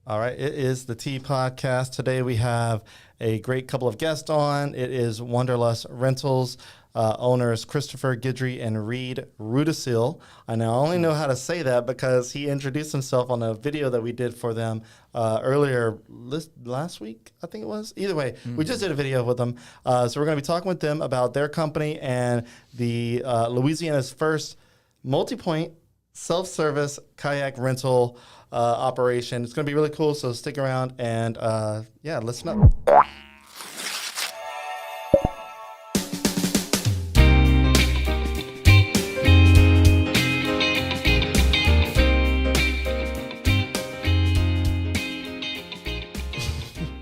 All right, it is the T Podcast. Today we have a great couple of guests on. It is Wanderlust Rentals owners Kristopher Guidry and Rudasil. I only know how to say that because he introduced himself on a video that we did for them earlier last week, I think it was. Either way, we just did a video with them. So we're going to be talking with them about their company and the Louisiana's first multi-point self-service kayak rental operation. It's going to be really cool, so stick around and listen up.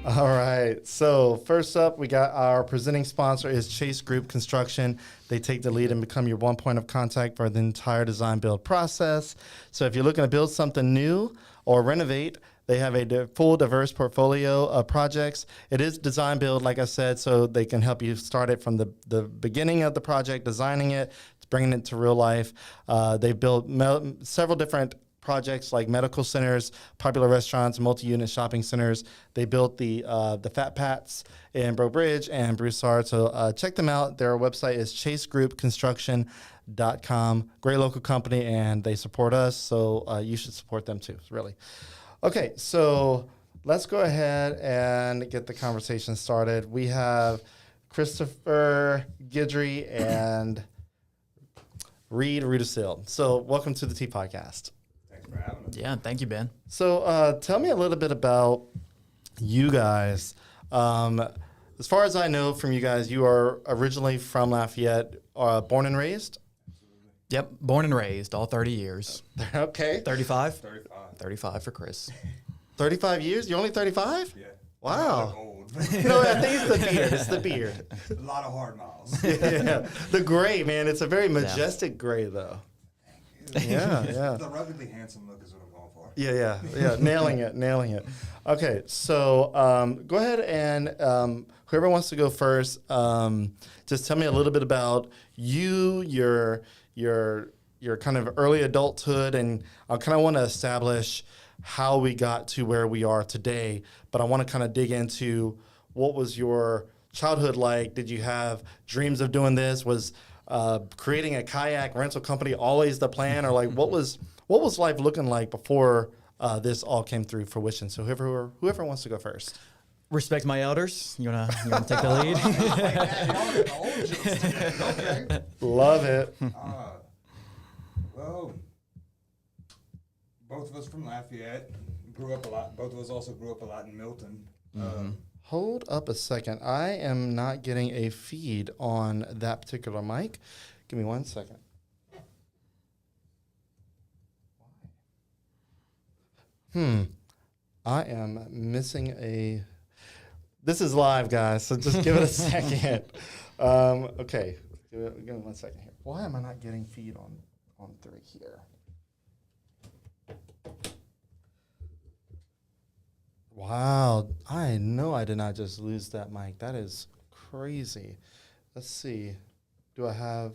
All right, so first up, we got our presenting sponsor is Chase Group Construction. They take the lead and become your one point of contact for the entire design build process. So if you're looking to build something new or renovate, they have a full diverse portfolio of projects. It is design build, like I said, so they can help you start it from the beginning of the project, designing it, bringing it to real life. They've built several different projects like medical centers, popular restaurants, multi-unit shopping centers. They built the Fat Pats in Breaux Bridge and Broussard. So check them out. Their website is chasegroupconstruction.com. Great local company, and they support us. So you should support them too, really. Okay, so let's go ahead and get the conversation started. We have Kristopher Guidry and Rudasil. So welcome to the T Podcast. For having us. Yeah, thank you, Ben. So tell me a little bit about you guys. As far as I know from you guys, you are originally from Lafayette, born and raised? Yep, born and raised, all 30 years. Okay. 35? 35. 35 for Chris. 35 years? You're only 35? Yeah. Wow. I'm old. No, I think it's the beard. It's the beard. A lot of hard miles. Yeah. The gray, man. It's a very majestic gray, though. Yeah. The ruggedly handsome look is what I'm going for. Yeah. Nailing it. Okay, so go ahead and whoever wants to go first, just tell me a little bit about you, your kind of early adulthood, and I kind of want to establish how we got to where we are today, but I want to kind of dig into what was your childhood like? Did you have dreams of doing this? Was creating a kayak rental company always the plan, or like what was life looking like before this all came through fruition? So whoever wants to go first. Respect my elders. You wanna take the lead? Okay. Love it. Well, both of us from Lafayette grew up a lot. Both of us also grew up a lot in Milton. Hold up a second. I am not getting a feed on that particular mic. Give me 1 second. I am missing a... This is live, guys, so just give it a second. Okay, give me 1 second here. Why am I not getting feed on through here? Wow, I know I did not just lose that mic. That is crazy. Let's see. Do I have...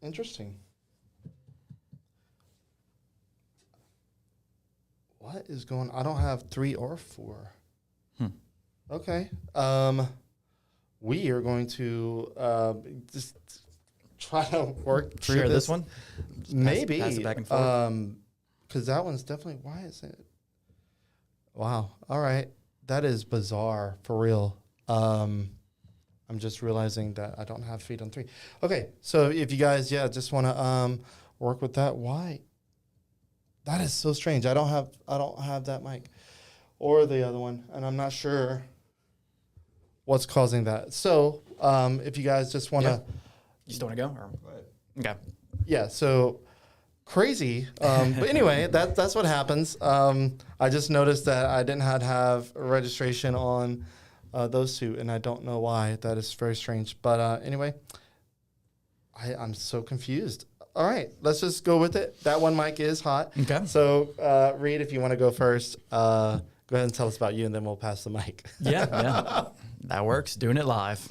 Interesting. What is going on? I don't have 3 or 4. Okay. We are going to just try to work through Share this one? Maybe. Pass it back and forth. Because that one's definitely... Why is it... Wow. All right. That is bizarre, for real. I'm just realizing that I don't have feed on 3. Okay. So if you guys, just want to work with that. Why? That is so strange. I don't have that mic or the other one, and I'm not sure what's causing that. So if you guys just want to... You still want to go? Or? Okay. Yeah, so... Crazy, but anyway, that's what happens. I just noticed that I didn't have registration on those 2, and I don't know why. That is very strange. But anyway, I'm so confused. All right, let's just go with it. That one mic is hot. Okay. So, Reed, if you want to go first, go ahead and tell us about you, and then we'll pass the mic. Yeah, that works. Doing it live.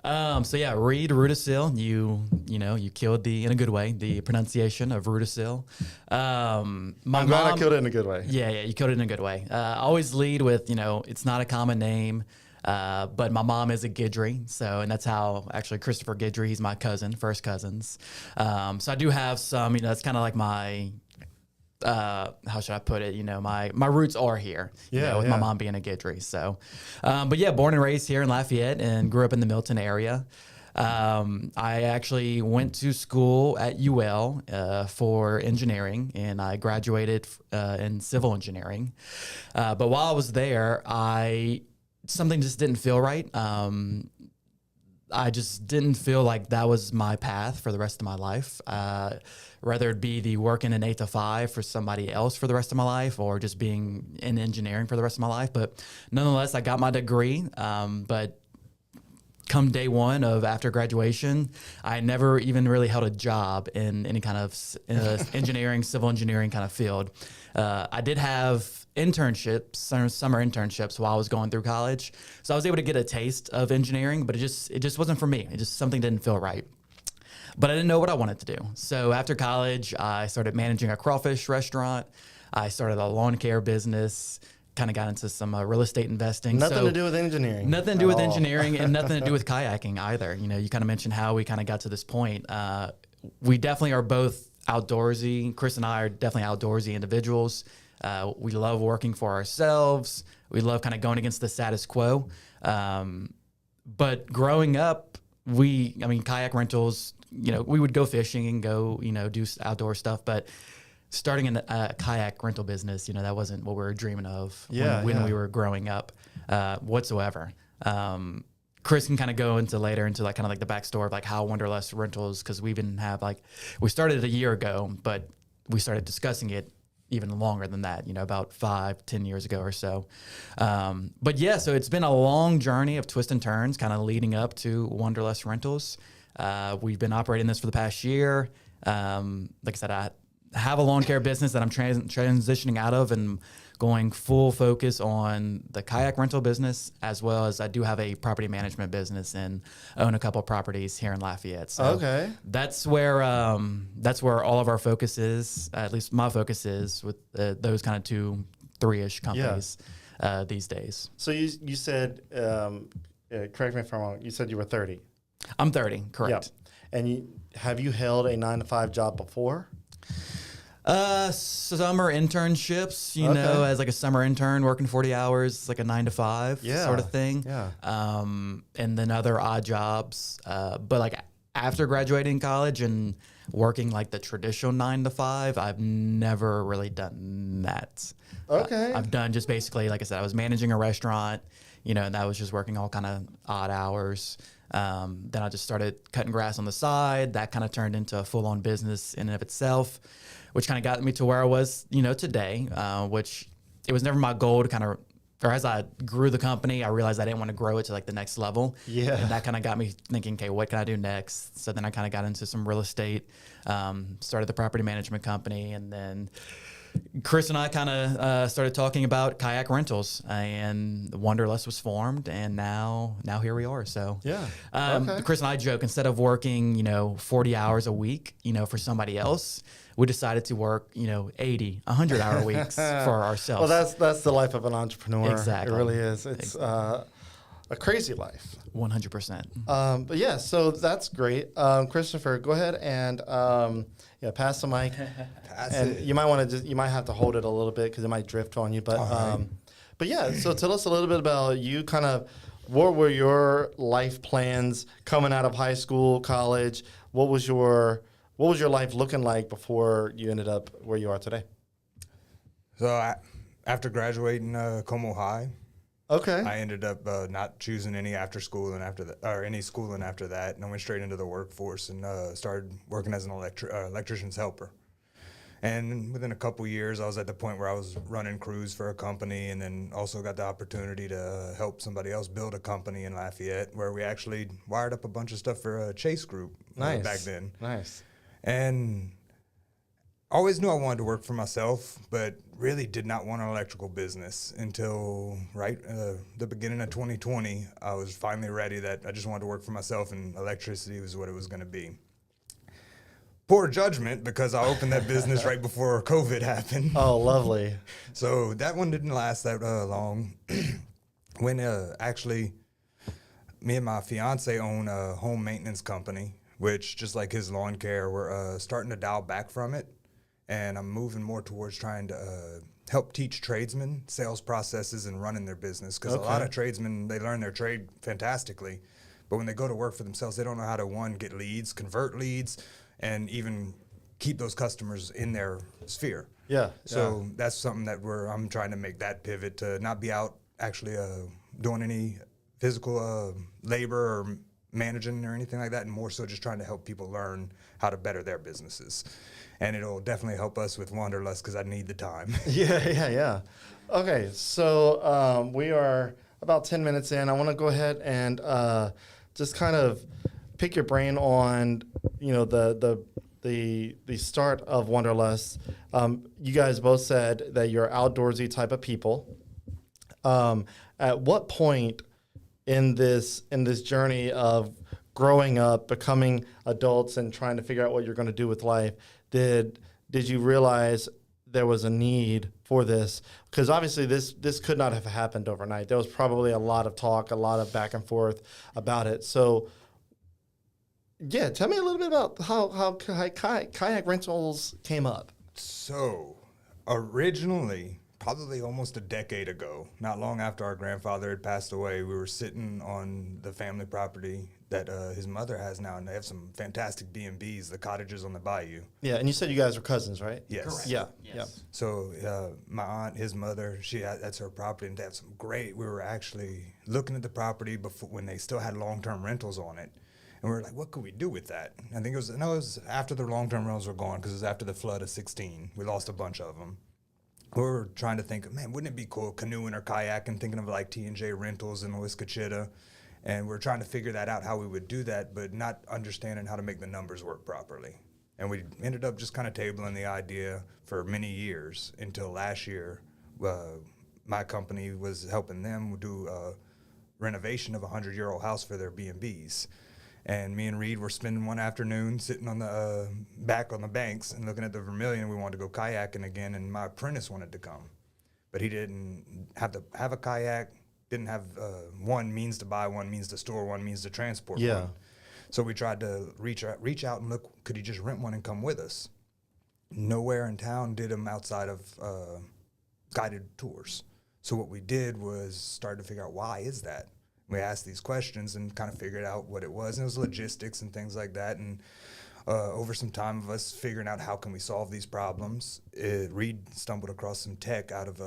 So yeah, read Rudasil. You killed in a good way, the pronunciation of Rudasil. I'm glad I killed it in a good way. Yeah, you killed it in a good way. I always lead with, it's not a common name, but my mom is a Guidry. And that's how actually Kristopher Guidry, he's my cousin, first cousins. So I do have some, that's kind of like my, how should I put it? My roots are here. With my mom being a Guidry. So, but yeah, born and raised here in Lafayette and grew up in the Milton area. I actually went to school at UL for engineering, and I graduated in civil engineering. But while I was there, something just didn't feel right. I just didn't feel like that was my path for the rest of my life. Whether it be the working an 8 to 5 for somebody else for the rest of my life, or just being in engineering for the rest of my life. But nonetheless, I got my degree. But come day one of after graduation, I never even really held a job in any kind of engineering, civil engineering kind of field. I did have internships, summer internships while I was going through college. So I was able to get a taste of engineering, but it just wasn't for me. Something didn't feel right. But I didn't know what I wanted to do. So after college, I started managing a crawfish restaurant. I started a lawn care business, kind of got into some real estate investing. Nothing to do with engineering. Nothing to do with engineering and nothing to do with kayaking either. You kind of mentioned how we kind of got to this point. We definitely are both outdoorsy. Chris and I are definitely outdoorsy individuals. We love working for ourselves. We love kind of going against the status quo. But growing up, kayak rentals, we would go fishing and go, do outdoor stuff. But starting a kayak rental business, that wasn't what we were dreaming of when we were growing up whatsoever. Chris can kind of go into later into like kind of like the backstory of like how Wanderlust Rentals, because we even have we started a year ago, but we started discussing it even longer than that, about 5-10 years ago or so. But yeah, so it's been a long journey of twists and turns kind of leading up to Wanderlust Rentals. We've been operating this for the past year. Like I said, I have a lawn care business that I'm transitioning out of and going full focus on the kayak rental business, as well as I do have a property management business and own a couple of properties here in Lafayette. So that's where all of our focus is, at least my focus is with those kind of 2-3-ish companies these days. So you said, correct me if I'm wrong, you said you were 30. I'm 30, correct. Yep. And have you held a 9-to-5 job before? Summer internships, as like a summer intern working 40 hours, like a 9-to-5 sort of thing. Yeah. And then other odd jobs. But like after graduating college and working like the traditional 9-to-5, I've never really done that. Okay. I've done just basically, like I said, I was managing a restaurant, and that was just working all kind of odd hours. Then I just started cutting grass on the side. That kind of turned into a full-on business in and of itself, which kind of got me to where I was, today, which it was never my goal to kind of, or as I grew the company, I realized I didn't want to grow it to like the next level. Yeah. And that kind of got me thinking, okay, what can I do next? So then I kind of got into some real estate, started the property management company, and then Chris and I kind of started talking about kayak rentals, and Wanderlust was formed, and now here we are. So Chris and I joke, instead of working 40 hours a week for somebody else, we decided to work 80, 100-hour weeks for ourselves. Well, that's the life of an entrepreneur. Exactly. It really is. It's a crazy life. 100%. But yeah, so that's great. Kristopher, go ahead and pass the mic. You might have to hold it a little bit because it might drift on you. But yeah, so tell us a little bit about you. Kind of, what were your life plans coming out of high school, college? What was your life looking like before you ended up where you are today? So after graduating Como High, I ended up not choosing any after school and any schooling after that, and I went straight into the workforce and started working as an electrician's helper. And within a couple years, I was at the point where I was running crews for a company, and then also got the opportunity to help somebody else build a company in Lafayette, where we actually wired up a bunch of stuff for a Chase Group back then. Nice. And always knew I wanted to work for myself, but really did not want an electrical business until the beginning of 2020. I was finally ready that I just wanted to work for myself, and electricity was what it was going to be. Poor judgment, because I opened that business right before COVID happened. Oh, lovely. So that one didn't last that long. When actually, me and my fiance own a home maintenance company, which, just like his lawn care, we're starting to dial back from it. And I'm moving more towards trying to help teach tradesmen sales processes and running their business. Because a lot of tradesmen, they learn their trade fantastically, but when they go to work for themselves, they don't know how to, one, get leads, convert leads, and even keep those customers in their sphere. Yeah. So that's something that I'm trying to make that pivot to not be out actually doing any physical labor or managing or anything like that, and more so just trying to help people learn how to better their businesses. And it'll definitely help us with Wanderlust, because I need the time. Yeah. Okay, so we are about 10 minutes in. I want to go ahead and just kind of pick your brain on, the start of Wanderlust. You guys both said that you're outdoorsy type of people. At what point in this journey of growing up, becoming adults, and trying to figure out what you're going to do with life, did you realize there was a need for this? Because obviously this could not have happened overnight. There was probably a lot of talk, a lot of back and forth about it. So, yeah, tell me a little bit about how kayak rentals came up. So, originally, probably almost a decade ago, not long after our grandfather had passed away, we were sitting on the family property that his mother has now, and they have some fantastic B&Bs, the cottages on the bayou. Yeah, and you said you guys were cousins, right? Yes. Correct. Yeah. Yes. Yeah. So my aunt, his mother, that's her property, and they have some great. We were actually looking at the property before, when they still had long-term rentals on it, and we were like, what could we do with that? I think it was after the long-term rentals were gone, because it was after the flood of 16. We lost a bunch of them. We were trying to think, man, wouldn't it be cool canoeing or kayaking, thinking of like T&J Rentals in Wiskachita. And we're trying to figure that out, how we would do that, but not understanding how to make the numbers work properly. And we ended up just kind of tabling the idea for many years until last year. My company was helping them do a renovation of a 100-year-old house for their B&Bs. And me and Reed were spending one afternoon sitting on the back on the banks and looking at the Vermilion. We wanted to go kayaking again, and my apprentice wanted to come. But he didn't have a kayak, didn't have one means to buy, one means to store, one means to transport one. So we tried to reach out and look, could he just rent one and come with us? Nowhere in town did them outside of guided tours. So what we did was start to figure out, why is that? We asked these questions and kind of figured out what it was. And it was logistics and things like that. And over some time of us figuring out how can we solve these problems, Reed stumbled across some tech out of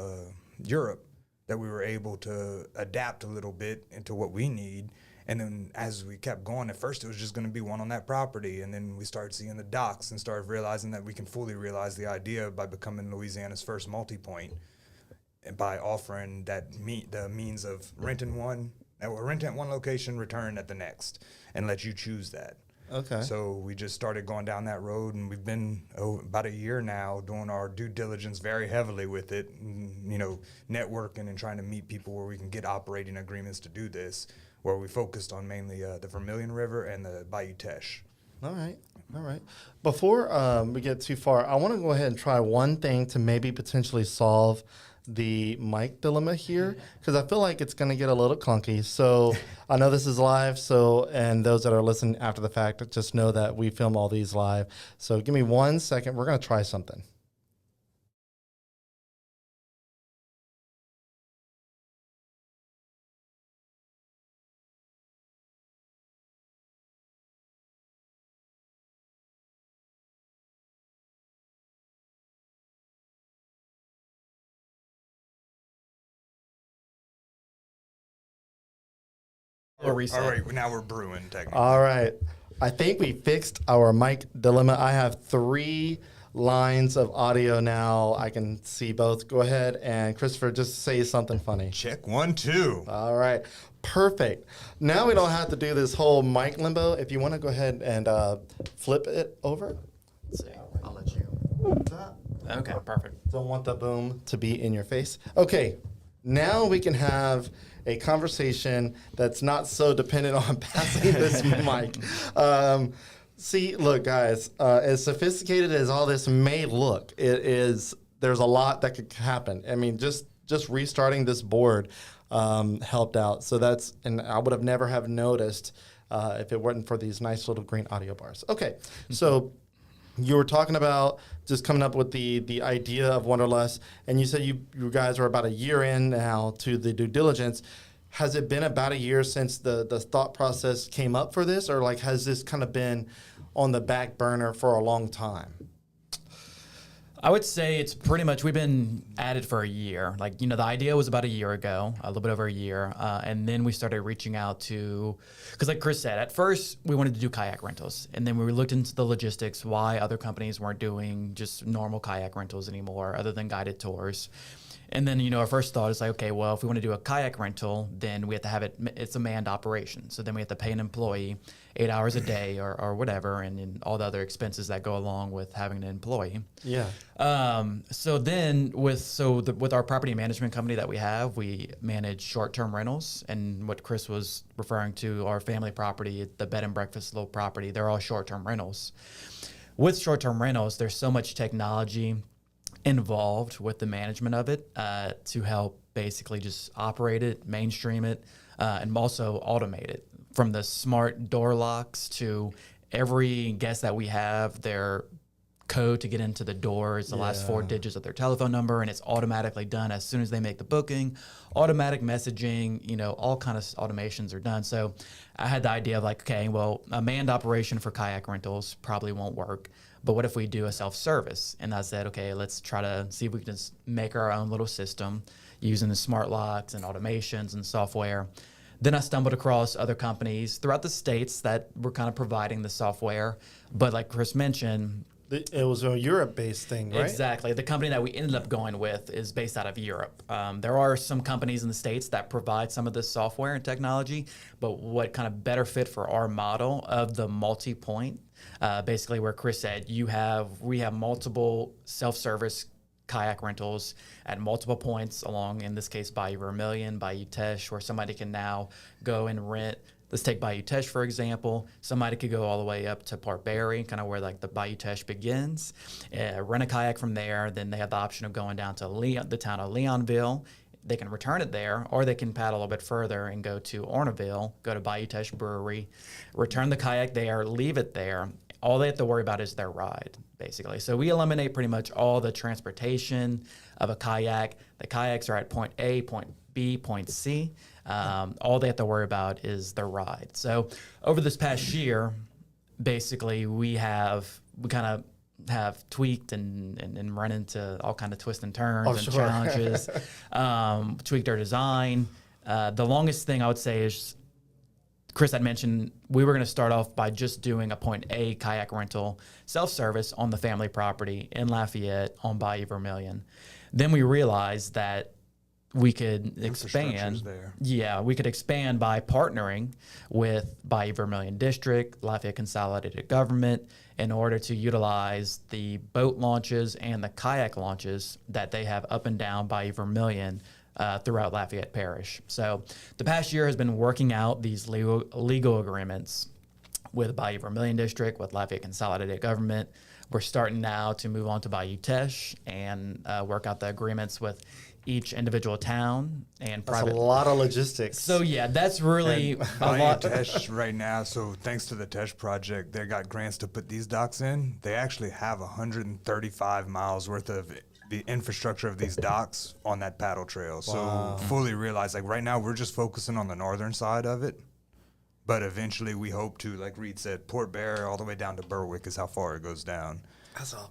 Europe that we were able to adapt a little bit into what we need. And then as we kept going, at first it was just going to be one on that property. And then we started seeing the docks and started realizing that we can fully realize the idea by becoming Louisiana's first multi-point, and by offering that the means of renting one, or rent at one location, return at the next, and let you choose that. Okay. So we just started going down that road, and we've been about a year now doing our due diligence very heavily with it, and, networking and trying to meet people where we can get operating agreements to do this, where we focused on mainly the Vermilion River and the Bayou Teche. All right. Before we get too far, I want to go ahead and try one thing to maybe potentially solve the mic dilemma here, because I feel like it's going to get a little clunky. So I know this is live, and those that are listening after the fact, just know that we film all these live. So give me 1 second. We're going to try something. All right, now we're brewing technically. All right. I think we fixed our mic dilemma. I have 3 lines of audio now. I can see both. Go ahead, and Kristopher, just say something funny. Check 1, 2. All right. Perfect. Now we don't have to do this whole mic limbo. If you want to go ahead and flip it over. Let's see. I'll let you. Okay, perfect. Don't want the boom to be in your face. Okay, now we can have a conversation that's not so dependent on passing this mic. See, look, guys, as sophisticated as all this may look, there's a lot that could happen. I mean, just restarting this board helped out. So and I would have never have noticed if it weren't for these nice little green audio bars. Okay, so you were talking about just coming up with the idea of Wanderlust, and you said you guys are about a year in now to the due diligence. Has it been about a year since the thought process came up for this, or like has this kind of been on the back burner for a long time? I would say it's pretty much, we've been at it for a year. Like, the idea was about a year ago, a little bit over a year. And then we started reaching out because like Chris said, at first we wanted to do kayak rentals. And then we looked into the logistics, why other companies weren't doing just normal kayak rentals anymore, other than guided tours. And then, our first thought is like, okay, well, if we want to do a kayak rental, then we have to have it's a manned operation. So then we have to pay an employee 8 hours a day or whatever, and all the other expenses that go along with having an employee. Yeah. So then with our property management company that we have, we manage short-term rentals. And what Chris was referring to, our family property, the bed and breakfast little property, they're all short-term rentals. With short-term rentals, there's so much technology involved with the management of it to help basically just operate it, mainstream it, and also automate it. From the smart door locks to every guest that we have, their code to get into the door is the last 4 digits of their telephone number, and it's automatically done as soon as they make the booking. Automatic messaging, all kind of automations are done. So I had the idea of like, okay, well, a manned operation for kayak rentals probably won't work. But what if we do a self-service? And I said, okay, let's try to see if we can just make our own little system using the smart locks and automations and software. Then I stumbled across other companies throughout the states that were kind of providing the software. But like Chris mentioned, it was a Europe-based thing, right? Exactly. The company that we ended up going with is based out of Europe. There are some companies in the States that provide some of this software and technology, but what kind of better fit for our model of the multi-point, basically where Chris said, we have multiple self-service kayak rentals at multiple points along, in this case, Bayou Vermilion, Bayou Teche, where somebody can now go and rent. Let's take Bayou Teche, for example. Somebody could go all the way up to Port Barry, kind of where like the Bayou Teche begins, rent a kayak from there. Then they have the option of going down to the town of Leonville. They can return it there, or they can paddle a little bit further and go to Orneville, go to Bayou Teche Brewery, return the kayak there, leave it there. All they have to worry about is their ride, basically. So we eliminate pretty much all the transportation of a kayak. The kayaks are at point A, point B, point C. All they have to worry about is their ride. So over this past year, basically we kind of have tweaked and run into all kind of twists and turns challenges, tweaked our design. The longest thing I would say is, Chris had mentioned we were going to start off by just doing a point A kayak rental self-service on the family property in Lafayette on Bayou Vermilion. Then we realized that we could expand. Yeah, we could expand by partnering with Bayou Vermilion District, Lafayette Consolidated Government, in order to utilize the boat launches and the kayak launches that they have up and down Bayou Vermilion throughout Lafayette Parish. So the past year has been working out these legal agreements with Bayou Vermilion District, with Lafayette Consolidated Government. We're starting now to move on to Bayou Teche and work out the agreements with each individual town and private. That's a lot of logistics. So yeah, that's really a lot. Teche right now, so thanks to the Teche project, they got grants to put these docks in. They actually have 135 miles worth of the infrastructure of these docks on that paddle trail. So fully realize, like right now, we're just focusing on the northern side of it. But eventually we hope to, like Reed said, Port Bear all the way down to Berwick is how far it goes down.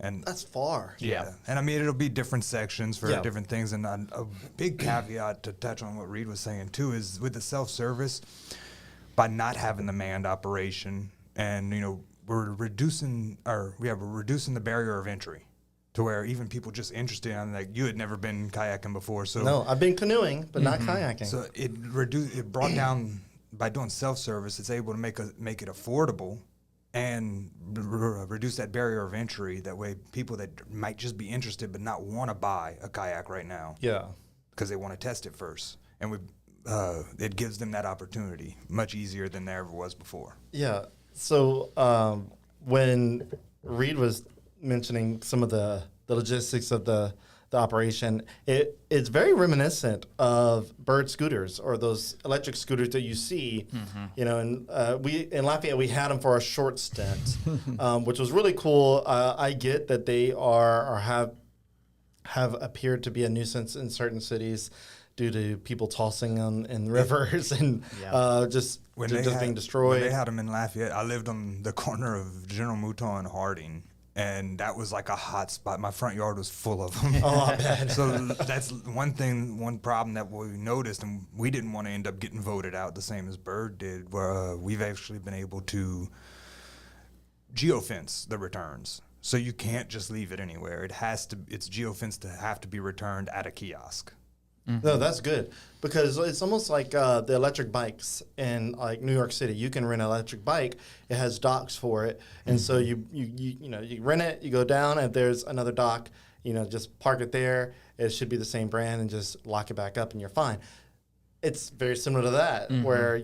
That's far. Yeah. And I mean, it'll be different sections for different things. And a big caveat to touch on what Reed was saying too is with the self-service, by not having the manned operation, and we're reducing the barrier of entry to where even people just interested in, like, you had never been kayaking before. So no, I've been canoeing, but not kayaking. So it brought down, by doing self-service, it's able to make it affordable and reduce that barrier of entry. That way, people that might just be interested but not want to buy a kayak right now, because they want to test it first, and it gives them that opportunity much easier than there ever was before. Yeah. So when Reed was mentioning some of the logistics of the operation, it's very reminiscent of bird scooters or those electric scooters that you see, and we in Lafayette, we had them for a short stint, which was really cool. I get that they are or have appeared to be a nuisance in certain cities due to people tossing them in rivers and just being destroyed. When they had them in Lafayette, I lived on the corner of General Mouton and Harding, and that was like a hot spot. My front yard was full of them. Oh, I bet. So that's one problem that we noticed, and we didn't want to end up getting voted out the same as Bird did, where we've actually been able to geofence the returns. So you can't just leave it anywhere. It's geofenced to have to be returned at a kiosk. Mm-hmm. No, that's good, because it's almost like the electric bikes in like New York City. You can rent an electric bike; it has docks for it, and so you rent it, you go down, and if there's another dock, just park it there. It should be the same brand, and just lock it back up, and you're fine. It's very similar to that, where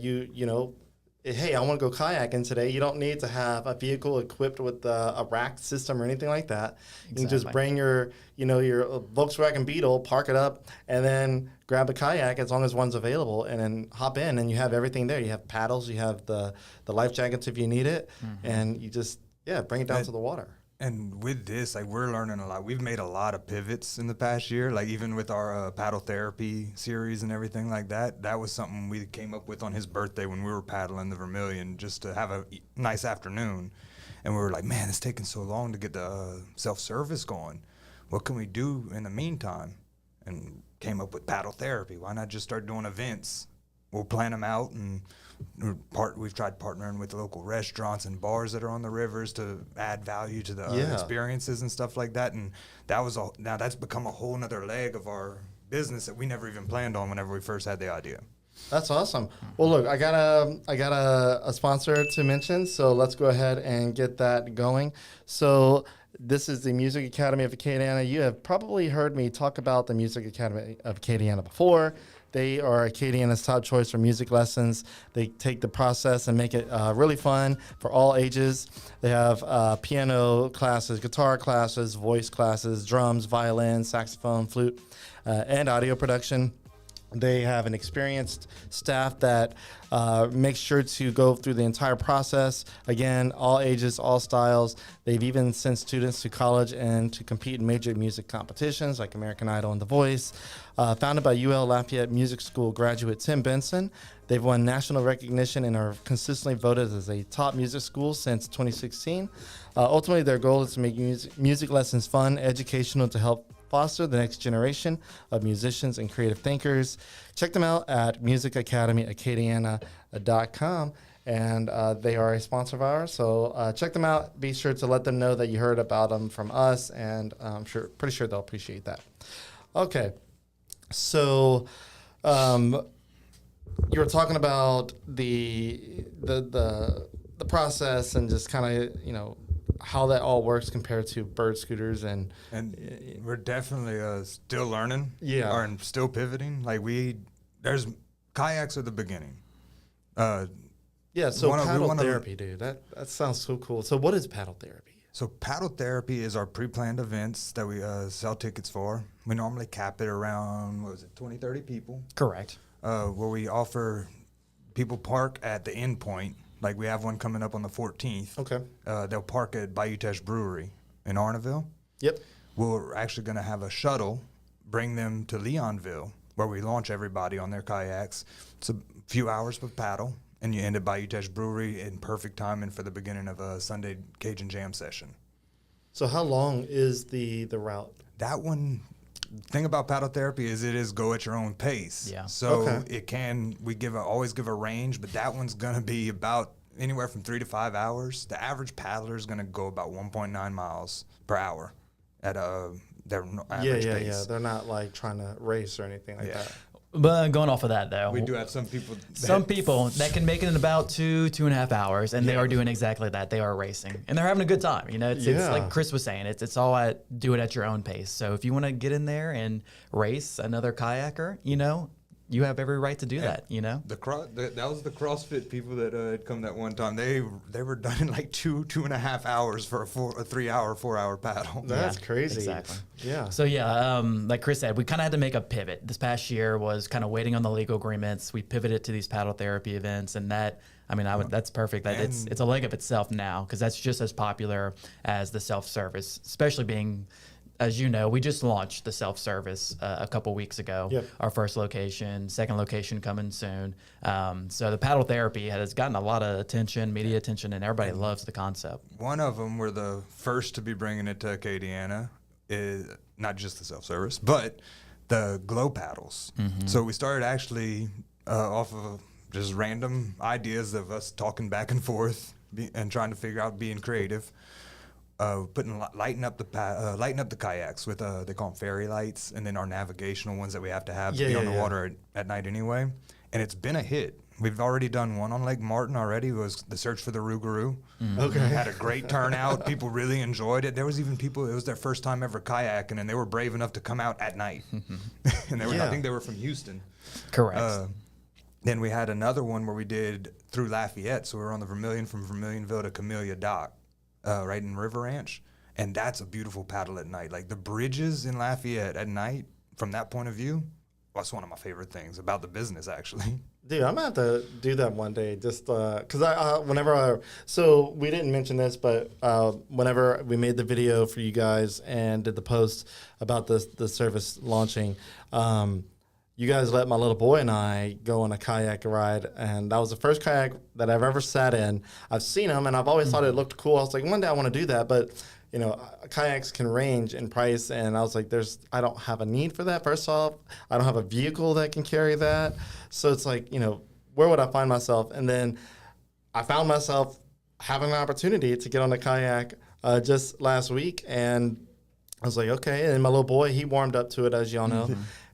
hey, I want to go kayaking today. You don't need to have a vehicle equipped with a rack system or anything like that. You can just bring your Volkswagen Beetle, park it up, and then grab a kayak as long as one's available, and then hop in, and you have everything there. You have paddles, you have the life jackets if you need it, and you just bring it down to the water. And with this, like, we're learning a lot. We've made a lot of pivots in the past year, like even with our paddle therapy series and everything like that. That was something we came up with on his birthday when we were paddling the Vermilion, just to have a nice afternoon. And we were like, man, it's taking so long to get the self-service going. What can we do in the meantime? And came up with paddle therapy. Why not just start doing events? We'll plan them out, and we've tried partnering with local restaurants and bars that are on the rivers to add value to the experiences and stuff like that. And now that's become a whole nother leg of our business that we never even planned on whenever we first had the idea. That's awesome. Well, look, I got a sponsor to mention, so let's go ahead and get that going. So this is the Music Academy of Acadiana. You have probably heard me talk about the Music Academy of Acadiana before. They are Acadiana's top choice for music lessons. They take the process and make it really fun for all ages. They have piano classes, guitar classes, voice classes, drums, violin, saxophone, flute, and audio production. They have an experienced staff that makes sure to go through the entire process. Again, all ages, all styles. They've even sent students to college and to compete in major music competitions like American Idol and The Voice. Founded by UL Lafayette Music School graduate Tim Benson, they've won national recognition and are consistently voted as a top music school since 2016. Ultimately, their goal is to make music lessons fun, educational, to help foster the next generation of musicians and creative thinkers. Check them out at musicacademyacadiana.com, and they are a sponsor of ours. So check them out. Be sure to let them know that you heard about them from us, and I'm pretty sure they'll appreciate that. Okay, so you were talking about the process and just kind of how that all works compared to bird scooters, and we're definitely still learning, and still pivoting. Like there's kayaks at the beginning. So paddle therapy, dude, that sounds so cool. So what is paddle therapy? So paddle therapy is our pre-planned events that we sell tickets for. We normally cap it around 20, 30 people. Correct. Where we offer people park at the end point. Like, we have one coming up on the 14th. Okay. They'll park at Bayou Teche Brewery in Arnaville. Yep. We're actually going to have a shuttle bring them to Leonville, where we launch everybody on their kayaks. It's a few hours with paddle, and you end at Bayou Teche Brewery in perfect timing for the beginning of a Sunday Cajun Jam session. So how long is the route? That one... thing about paddle therapy is it is go at your own pace. Yeah. So we always give a range, but that one's going to be about anywhere from 3 to 5 hours. The average paddler is going to go about 1.9 miles per hour at their average pace. Yeah. They're not like trying to race or anything like that. But going off of that, though, we do have some people that can make it in about 2.5 hours, and they are doing exactly that. They are racing, and they're having a good time. You know, it's like Chris was saying, it's all do it at your own pace. So if you want to get in there and race another kayaker, you know, you have every right to do that, you know? That was the CrossFit people that had come that one time. They were done in like 2.5 hours for a 3-hour, 4-hour paddle. That's crazy. Exactly. Yeah. So like Chris said, we kind of had to make a pivot. This past year was kind of waiting on the legal agreements. We pivoted to these paddle therapy events, and that's perfect. That it's a leg of itself now, because that's just as popular as the self-service, especially being, as you know, we just launched the self-service a couple weeks ago. Yep. Our first location, second location coming soon. So the paddle therapy has gotten a lot of attention, media attention, and everybody loves the concept. One of them, we're the first to be bringing it to Acadiana, is not just the self-service, but the glow paddles. Mm-hmm. So we started actually off of just random ideas of us talking back and forth and trying to figure out being creative. Lighten up the kayaks with they call them fairy lights, and then our navigational ones that we have to be on the water at night anyway. And it's been a hit. We've already done one on Lake Martin already. It was the Search for the Rougarou. Okay. Had a great turnout. People really enjoyed it. There was even people, it was their first time ever kayaking, and they were brave enough to come out at night. And I think they were from Houston. Correct. Then we had another one where we did through Lafayette. So we were on the Vermilion from Vermilionville to Camellia Dock. Right in River Ranch, and that's a beautiful paddle at night. Like the bridges in Lafayette at night, from that point of view, that's one of my favorite things about the business, actually. Dude, I'm gonna have to do that one day, just because so we didn't mention this, but whenever we made the video for you guys and did the post about the service launching, you guys let my little boy and I go on a kayak ride, and that was the first kayak that I've ever sat in. I've seen them, and I've always thought it looked cool. I was like, one day I want to do that, but you know, kayaks can range in price, and I was like, I don't have a need for that. First off, I don't have a vehicle that can carry that, so it's like, you know, where would I find myself? And then I found myself having an opportunity to get on a kayak just last week, and I was like, okay. And my little boy, he warmed up to it, as y'all know.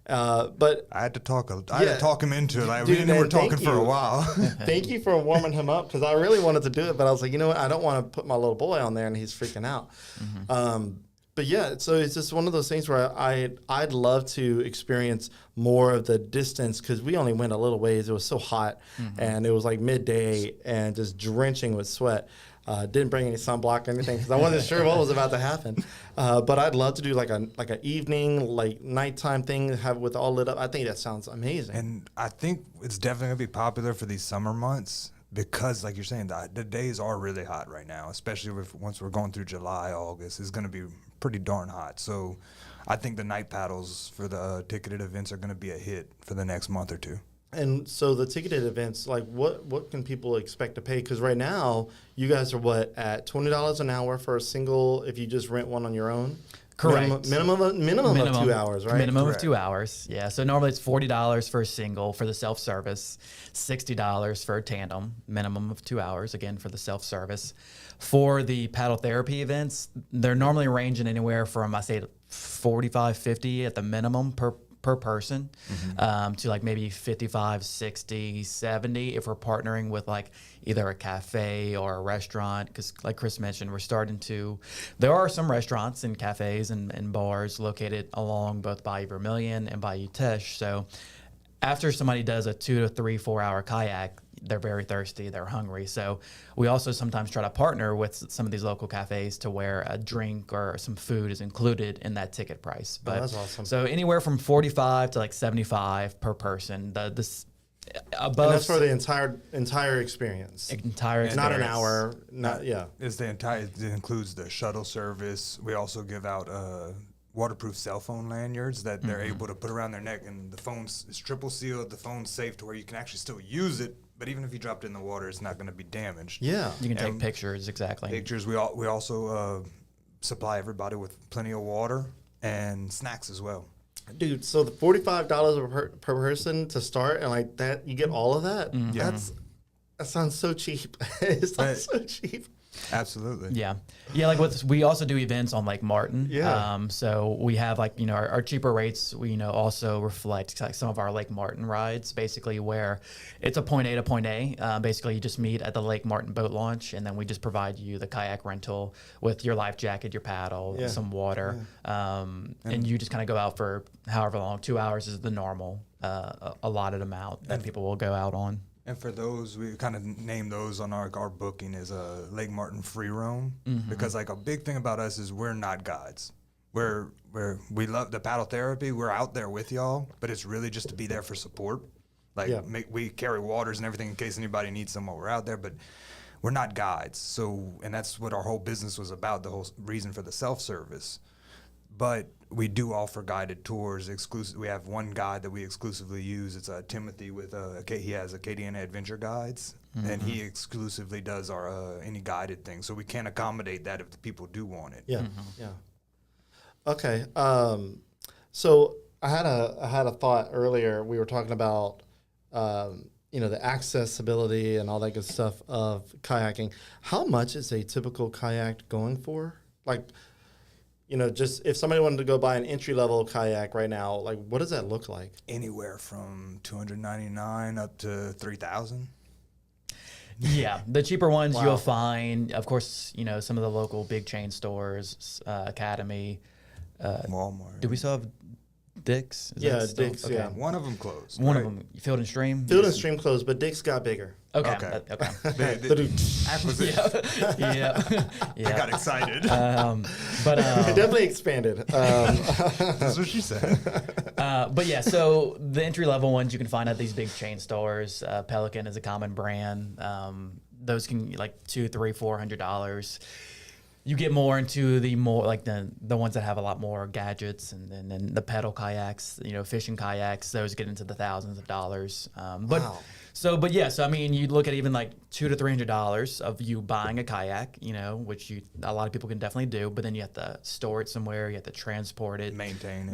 But I had to talk him into it. Dude, we were talking for a while. Thank you for warming him up, because I really wanted to do it, but I was like, you know what? I don't want to put my little boy on there and he's freaking out. Mm-hmm. But yeah, so it's just one of those things where I'd love to experience more of the distance, because we only went a little ways. It was so hot, and it was like midday and just drenching with sweat. Didn't bring any sunblock or anything because I wasn't sure what was about to happen. But I'd love to do like an evening, like nighttime thing, have with all lit up. I think that sounds amazing. And I think it's definitely gonna be popular for these summer months, because, like you're saying, the days are really hot right now, especially once we're going through July, August. It's gonna be pretty darn hot. So I think the night paddles for the ticketed events are gonna be a hit for the next month or two. And so the ticketed events, like what can people expect to pay? Because right now, you guys are at $20 an hour for a single, if you just rent one on your own? Correct. Minimum of 2 hours, right? Minimum Correct. of 2 hours, yeah. So normally it's $40 for a single for the self-service, $60 for a tandem, minimum of 2 hours, again, for the self-service. For the paddle therapy events, they're normally ranging anywhere from, I say, $45, $50 at the minimum per person, to like maybe 55, 60, 70 if we're partnering with like either a cafe or a restaurant, because like Chris mentioned, there are some restaurants and cafes and bars located along both Bayou Vermilion and Bayou Teche. So after somebody does a 2 to 3, 4 hour kayak, they're very thirsty, they're hungry. So we also sometimes try to partner with some of these local cafes to where a drink or some food is included in that ticket price. But that's awesome. So anywhere from 45 to like 75 per person. This above, and that's for the entire experience. Not an hour. It includes the shuttle service. We also give out waterproof cell phone lanyards that they're able to put around their neck, and the phone's triple sealed. The phone's safe to where you can actually still use it, but even if you dropped it in the water, it's not going to be damaged. Yeah, you can take pictures. Exactly. Pictures. We also supply everybody with plenty of water and snacks as well. Dude, so the $45 per person to start, and like that, you get all of that. Yeah. That sounds so cheap. It sounds so cheap. Absolutely. Yeah. Like we also do events on Lake Martin. Yeah. So we have like, our cheaper rates, we, also reflect like some of our Lake Martin rides, basically where it's a point A to point A. Basically you just meet at the Lake Martin boat launch, and then we just provide you the kayak rental with your life jacket, your paddle, some water. And you just kind of go out for however long. 2 hours is the normal allotted amount that people will go out on. And for those, we kind of name those on our booking as a Lake Martin free roam, because like a big thing about us is we're not guides. We love the paddle therapy. We're out there with y'all, but it's really just to be there for support. Like we carry waters and everything in case anybody needs them while we're out there, but we're not guides. So, and that's what our whole business was about, the whole reason for the self-service. But we do offer guided tours exclusive. We have one guide that we exclusively use. It's Timothy with he has Acadiana Adventure Guides, and he exclusively does our any guided thing. So we can accommodate that if the people do want it. Yeah, yeah. Okay. So I had a thought earlier. We were talking about the accessibility and all that good stuff of kayaking. How much is a typical kayak going for? Like, just if somebody wanted to go buy an entry-level kayak right now, like, what does that look like? Anywhere from $299 up to $3,000. Yeah, the cheaper ones you'll find, of course, some of the local big chain stores, Academy, Walmart. Do we still have Dick's? Dick's. Okay. Yeah, one of them closed. One of them, Field and Stream. Field and Stream closed, but Dick's got bigger. Okay. Yeah. I got excited. It definitely expanded. That's what she said. But yeah, so the entry level ones you can find at these big chain stores. Pelican is a common brand. Those can like $200, $300, $400. You get more into the ones that have a lot more gadgets, and then the pedal kayaks, fishing kayaks. Those get into the thousands of dollars. Wow. So I mean, you look at even like $200 to $300 of you buying a kayak, which a lot of people can definitely do, but then you have to store it somewhere, you have to transport it, maintain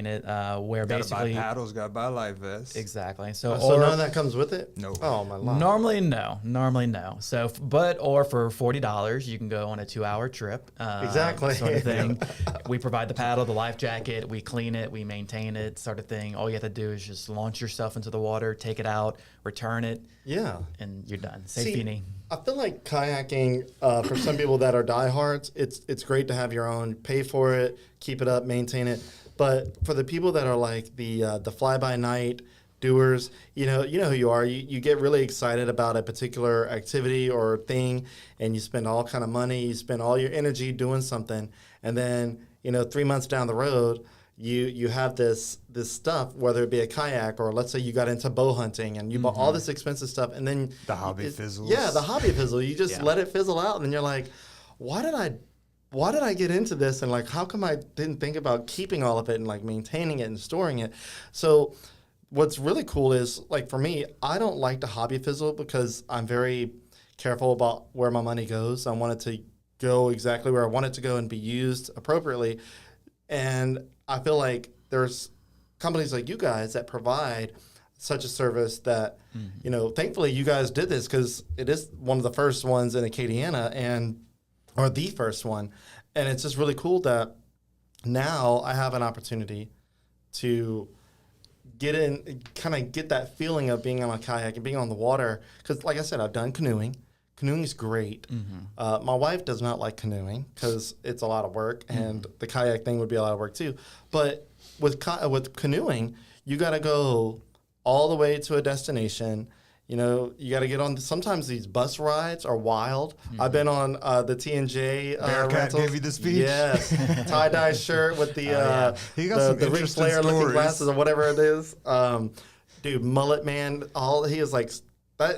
it. Where gotta basically buy paddles, gotta buy life vests. Exactly. So none of that comes with it? No. Oh my God. Normally no. So, or for $40, you can go on a 2-hour trip. Exactly. Sort of thing. We provide the paddle, the life jacket, we clean it, we maintain it, sort of thing. All you have to do is just launch yourself into the water, take it out, return it. Yeah. And you're done. Safety. I feel like kayaking, for some people that are diehards, it's great to have your own, pay for it, keep it up, maintain it. But for the people that are like the fly-by-night doers, you know who you are. You get really excited about a particular activity or thing, and you spend all kind of money, you spend all your energy doing something, and then 3 months down the road, you have this stuff, whether it be a kayak or let's say you got into bow hunting and you bought all this expensive stuff, and then the hobby fizzles. Yeah, the hobby fizzle. You just let it fizzle out, and then you're like, why did I get into this? And like, how come I didn't think about keeping all of it and like maintaining it and storing it? So what's really cool is, like, for me, I don't like to hobby fizzle because I'm very careful about where my money goes. I want it to go exactly where I want it to go and be used appropriately. And I feel like there's companies like you guys that provide such a service that, thankfully you guys did this because it is one of the first ones in Acadiana or the first one. And it's just really cool that now I have an opportunity to get in, kind of get that feeling of being on a kayak and being on the water. Because like I said, I've done canoeing. Canoeing is great. My wife does not like canoeing because it's a lot of work, and the kayak thing would be a lot of work too. But with canoeing, you got to go all the way to a destination. You got to get on. Sometimes these bus rides are wild. I've been on the T&J rentals. Gave you the speech. Yes, tie-dye shirt with the he got some the Ric Flair looking glasses or whatever it is. Dude, mullet man. He is like.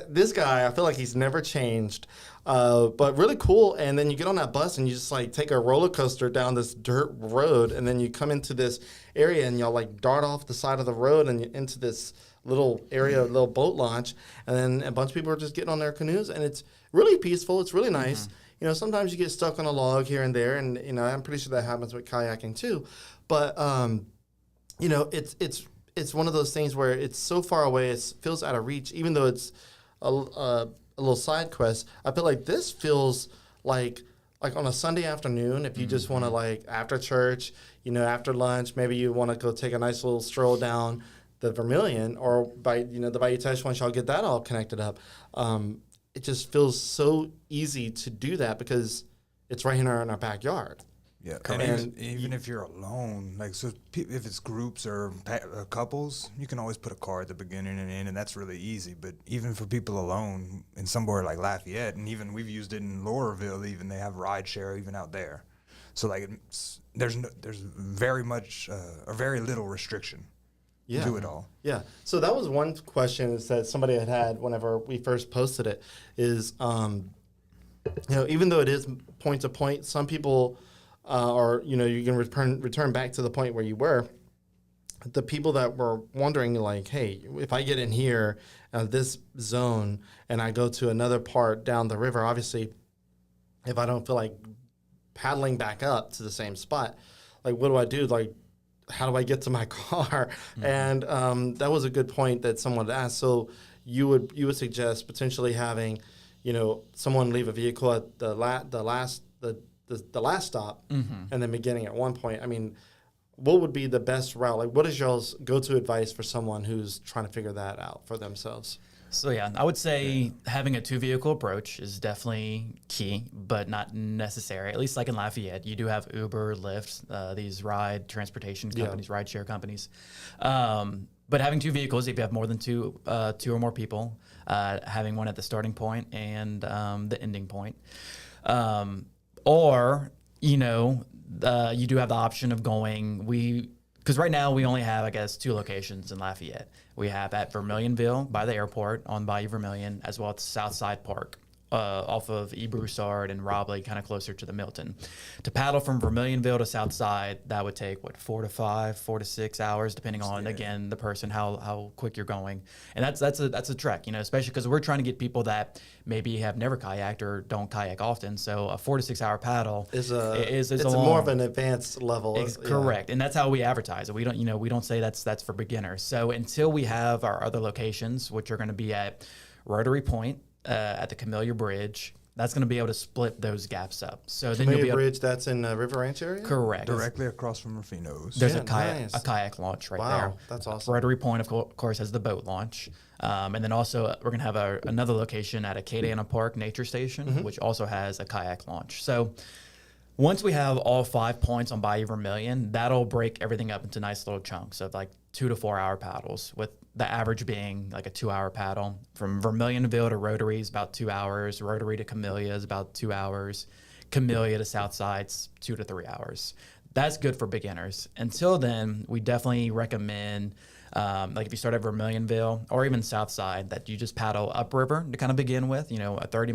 This guy, I feel like he's never changed, but really cool. And then you get on that bus and you just like take a roller coaster down this dirt road, and then you come into this area and y'all like dart off the side of the road and into this little area, little boat launch, and then a bunch of people are just getting on their canoes, and it's really peaceful. It's really nice. Sometimes you get stuck on a log here and there, and I'm pretty sure that happens with kayaking too. But it's one of those things where it's so far away, it feels out of reach, even though it's a little side quest. I feel like this feels like on a Sunday afternoon, if you just want to like after church, after lunch, maybe you want to go take a nice little stroll down the Vermilion, or by the Bayou Teche, once y'all get that all connected up, it just feels so easy to do that because it's right in our backyard. Yeah, and even if you're alone, like so, if it's groups or couples, you can always put a car at the beginning and end, and that's really easy. But even for people alone in somewhere like Lafayette, and even we've used it in Laurelville, even they have ride share even out there. So like, there's very much or very little restriction to it all. Yeah. So that was one question that somebody had whenever we first posted it. Is even though it is point to point, some people. Or you can return back to the point where you were. The people that were wondering, like, hey, if I get in here, this zone, and I go to another part down the river, obviously, if I don't feel like paddling back up to the same spot, like, what do I do? Like, how do I get to my car? Mm-hmm. And that was a good point that someone asked. So you would suggest potentially having, someone leave a vehicle at the last stop, mm-hmm. and then beginning at one point. I mean, what would be the best route? Like, what is y'all's go-to advice for someone who's trying to figure that out for themselves? So, I would say having a two-vehicle approach is definitely key, but not necessary. At least like in Lafayette, you do have Uber, Lyft, these ride transportation companies, ride share companies. But having two vehicles, if you have more than two or more people, having one at the starting point and the ending point. Or, you do have the option of going, because right now we only have, I guess, two locations in Lafayette. We have at Vermilionville by the airport on Bayou Vermilion, as well as Southside Park off of E. Broussard and Robley, kind of closer to the Milton. To paddle from Vermilionville to Southside, that would take, 4 to 6 hours, depending on, again, the person, how quick you're going. And that's a trek, especially because we're trying to get people that maybe have never kayaked or don't kayak often. So a 4 to 6 hour paddle is more of an advanced level. Correct. And that's how we advertise it. We don't say that's for beginners. So until we have our other locations, which are going to be at Rotary Point, at the Camellia Bridge, that's going to be able to split those gaps up. So then Camellia Bridge, that's in River Ranch area? Correct. Directly across from Rufino's. There's a kayak launch right there. Wow, that's awesome. Rotary Point, of course, has the boat launch. And then also we're going to have another location at Acadiana Park Nature Station, mm-hmm. which also has a kayak launch. So once we have all 5 points on Bayou Vermilion, that'll break everything up into nice little chunks of like 2 to 4 hour paddles, with the average being like a 2 hour paddle. From Vermilionville to Rotary is about 2 hours. Rotary to Camellia is about 2 hours. Camellia to Southside's 2 to 3 hours. That's good for beginners. Until then, we definitely recommend, like if you start at Vermilionville or even Southside, that you just paddle upriver to kind of begin with, a 30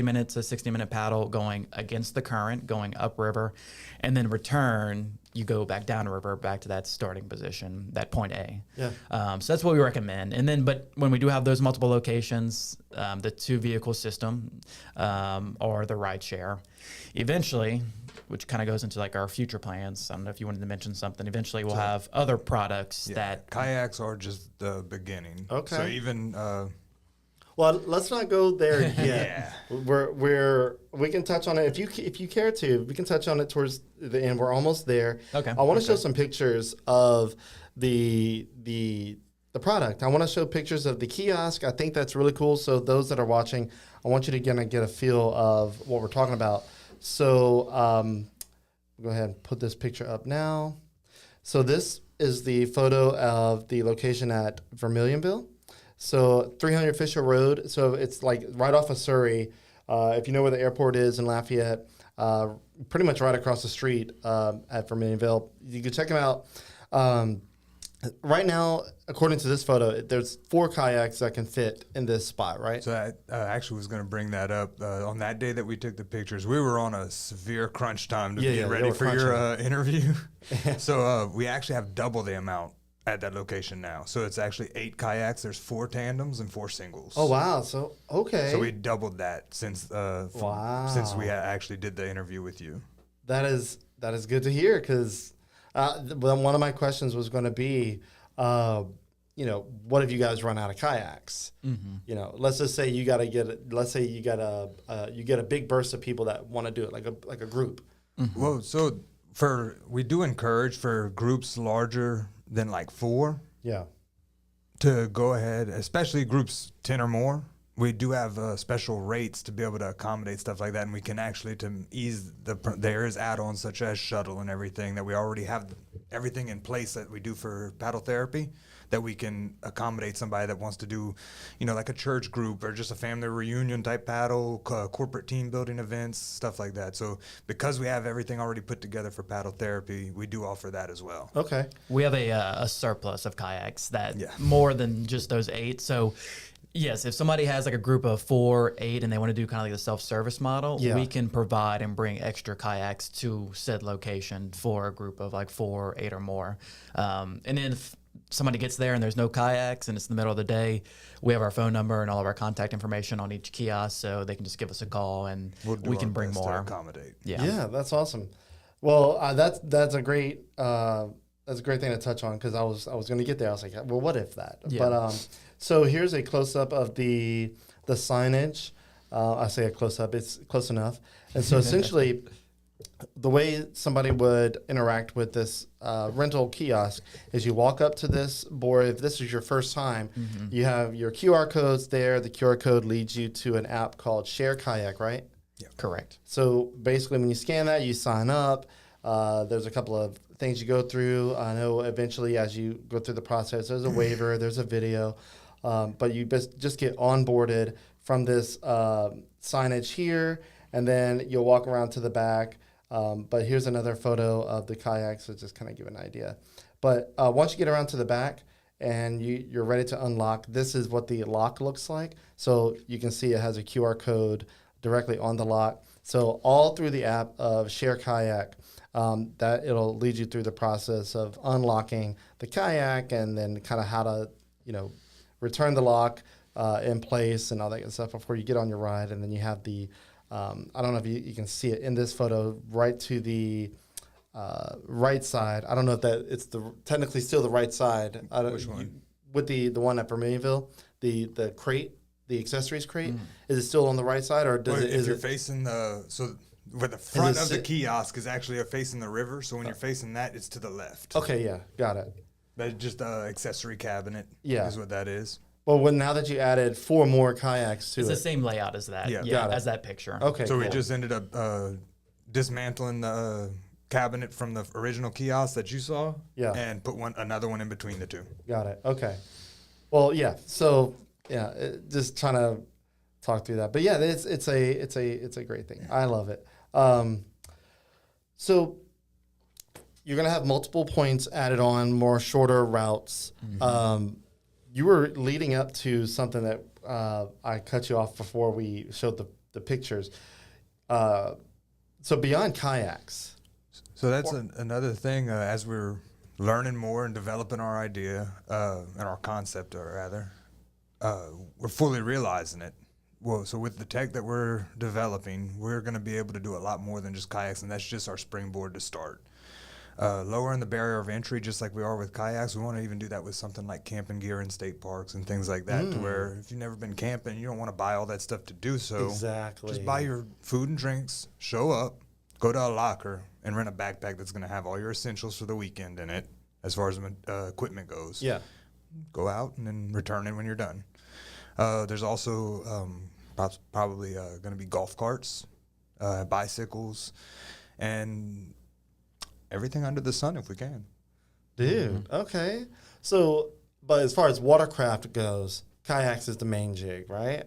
minutes to 60-minute paddle going against the current, going upriver, and then return, you go back downriver, back to that starting position, that point A. Yeah. So that's what we recommend. And then, but when we do have those multiple locations, the two-vehicle system or the ride share, eventually, which kind of goes into like our future plans. I don't know if you wanted to mention something. Eventually, we'll have other products that... Kayaks are just the beginning. Okay. So even... Well, let's not go there yet. Yeah. We can touch on it if you care to. We can touch on it towards the end. We're almost there. Okay. I want to show some pictures of the product. I want to show pictures of the kiosk. I think that's really cool. So those that are watching, I want you to get a feel of what we're talking about. So go ahead and put this picture up now. So this is the photo of the location at Vermilionville. So 300 Fisher Road, so it's like right off of Surrey. If you know where the airport is in Lafayette, pretty much right across the street at Vermilionville. You can check them out. Right now, according to this photo, there's 4 kayaks that can fit in this spot, right? So I actually was going to bring that up. On that day that we took the pictures, we were on a severe crunch time to get ready for your interview. So we actually have double the amount at that location now. So it's actually 8 kayaks. There's 4 tandems and 4 singles. Oh, wow. So, okay. So we doubled that since we actually did the interview with you. That is good to hear, because one of my questions was going to be, what if you guys run out of kayaks? Mm-hmm. Let's just say you got a big burst of people that want to do it, like a group. Mm-hmm. Well, so we do encourage for groups larger than like 4. Yeah. To go ahead, especially groups 10 or more. We do have special rates to be able to accommodate stuff like that, and we can actually, to ease there is add-ons such as shuttle and everything that we already have everything in place that we do for paddle therapy, that we can accommodate somebody that wants to do, like a church group or just a family reunion type paddle, corporate team building events, stuff like that. So because we have everything already put together for paddle therapy, we do offer that as well. Okay. We have a surplus of kayaks that more than just those 8. So yes, if somebody has like a group of 4, 8, and they want to do kind of like the self-service model, we can provide and bring extra kayaks to said location for a group of like 4, 8 or more. And then if somebody gets there and there's no kayaks and it's in the middle of the day, we have our phone number and all of our contact information on each kiosk, so they can just give us a call and we can bring more. To accommodate. Yeah, that's awesome. Well, that's a great thing to touch on, because I was going to get there. I was like, well, what if that? Yeah. But so here's a close up of the signage. I say a close up; it's close enough. And so essentially, the way somebody would interact with this rental kiosk is you walk up to this board. If this is your first time, you have your QR codes there. The QR code leads you to an app called Share Kayak, right? Yeah, correct. So basically, when you scan that, you sign up. There's a couple of things you go through. I know eventually, as you go through the process, there's a waiver, there's a video, but you just get onboarded from this signage here, and then you'll walk around to the back. But here's another photo of the kayak, so just kind of give an idea. But once you get around to the back and you're ready to unlock, this is what the lock looks like. So you can see it has a QR code directly on the lock. So all through the app of Share Kayak, that it'll lead you through the process of unlocking the kayak, and then kind of how to, return the lock in place and all that good stuff before you get on your ride. And then you have the, I don't know if you can see it in this photo, right to the right side. I don't know if it's technically still the right side. Which one? With the one at Vermilionville, the crate, the accessories crate. Is it still on the right side, or if you're facing where the front of the kiosk is actually facing the river, so when you're facing that, it's to the left. Okay, yeah, got it. That's just an accessory cabinet. Yeah, is what that is. Well, now that you added 4 more kayaks to it's the same layout as that. Yeah, as that picture. Okay, so we just ended up dismantling the cabinet from the original kiosk that you saw. Yeah, and put another one in between the 2. Got it. Okay. Well, yeah. So just trying to talk through that, but yeah, it's a great thing. I love it. So you're going to have multiple points added on, more shorter routes. You were leading up to something that I cut you off before we showed the pictures. So beyond kayaks. So that's another thing as we're learning more and developing our idea and our concept, or rather, we're fully realizing it. Well, so with the tech that we're developing, we're going to be able to do a lot more than just kayaks, and that's just our springboard to start. Lowering the barrier of entry, just like we are with kayaks, we want to even do that with something like camping gear in state parks and things like that, to where if you've never been camping, you don't want to buy all that stuff to do so. Exactly. Just buy your food and drinks, show up, go to a locker, and rent a backpack that's going to have all your essentials for the weekend in it, as far as equipment goes. Yeah. Go out and then return it when you're done. There's also probably going to be golf carts, bicycles, and everything under the sun if we can. Dude, okay. So, but as far as watercraft goes, kayaks is the main jig, right?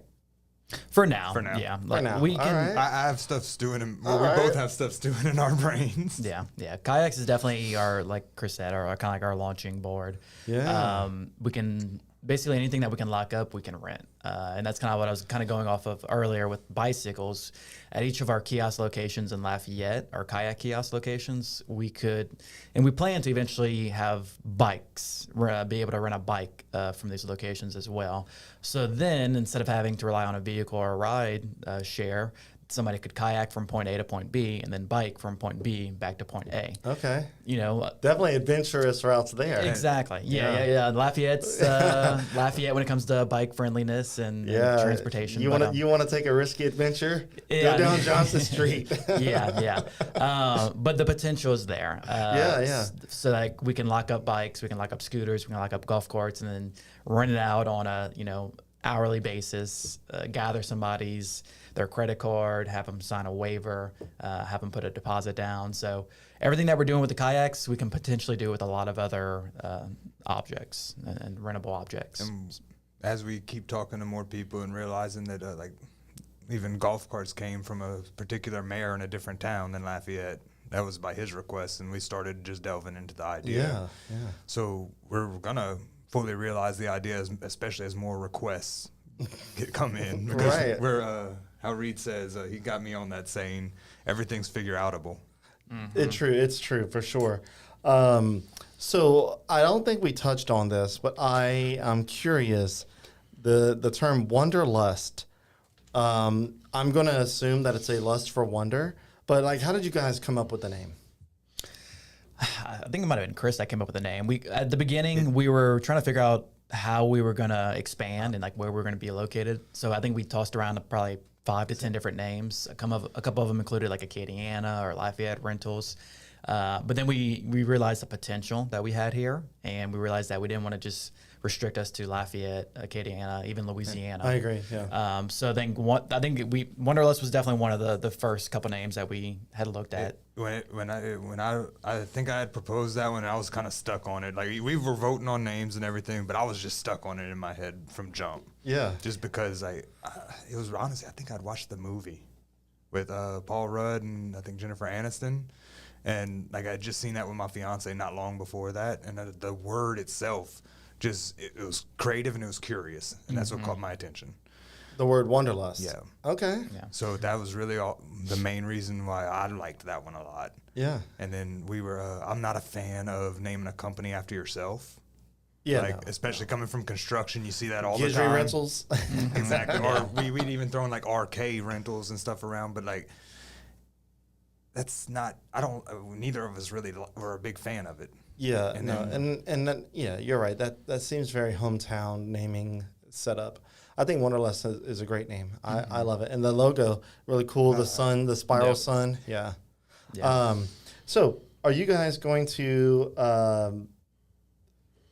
For now. Yeah. Like, for now. We can. Right. I have stuff stewing in. Well, we both have stuff stewing in our brains. Yeah. Kayaks is definitely like Chris said, our kind of like our launching board. Yeah. We can basically anything that we can lock up, we can rent, and that's kind of what I was kind of going off of earlier with bicycles. At each of our kiosk locations in Lafayette, our kayak kiosk locations, we plan to eventually have bikes, be able to rent a bike from these locations as well. So then, instead of having to rely on a vehicle or a ride share, somebody could kayak from point A to point B and then bike from point B back to point A. Okay. You know, definitely adventurous routes there. Exactly. Yeah. Lafayette's Lafayette when it comes to bike friendliness and transportation. You want to take a risky adventure? Go down Johnson Street. But the potential is there. So like we can lock up bikes, we can lock up scooters, we can lock up golf carts, and then rent it out on a hourly basis. Gather their credit card, have them sign a waiver, have them put a deposit down. So everything that we're doing with the kayaks, we can potentially do with a lot of other objects and rentable objects. And as we keep talking to more people and realizing that like even golf carts came from a particular mayor in a different town than Lafayette, that was by his request, and we started just delving into the idea. So we're gonna fully realize the idea, especially as more requests come in. Because we're how Reed says, he got me on that saying, everything's figure outable. It's true for sure. So I don't think we touched on this, but I am curious. The term wanderlust. I'm going to assume that it's a lust for wonder, but like, how did you guys come up with the name? I think it might have been Chris that came up with the name. At the beginning, we were trying to figure out how we were going to expand and like where we were going to be located. So I think we tossed around probably 5 to 10 different names. A couple of them included like Acadiana or Lafayette Rentals. But then we realized the potential that we had here, and we realized that we didn't want to just restrict us to Lafayette, Acadiana, even Louisiana. I agree. Yeah. So I think Wanderlust was definitely one of the first couple names that we had looked at. When I think I had proposed that one, and I was kind of stuck on it. Like we were voting on names and everything, but I was just stuck on it in my head from jump. Yeah. Just because it was honestly, I think I'd watched the movie with Paul Rudd and I think Jennifer Aniston. And like I'd just seen that with my fiance not long before that, and the word itself, it was creative and it was curious, and that's what caught my attention. The word wanderlust. Yeah. Okay. Yeah. So that was really the main reason why I liked that one a lot. Yeah. And then I'm not a fan of naming a company after yourself. Yeah. Especially coming from construction, you see that all the Guidry time. Rentals. Exactly. Or we'd even throw in like RK Rentals and stuff around, but like, that's not. Neither of us really were a big fan of it. Yeah, and then you're right. That seems very hometown naming setup. I think Wanderlust is a great name. I love it, and the logo really cool. The sun, the spiral sun. Yeah. So, are you guys going to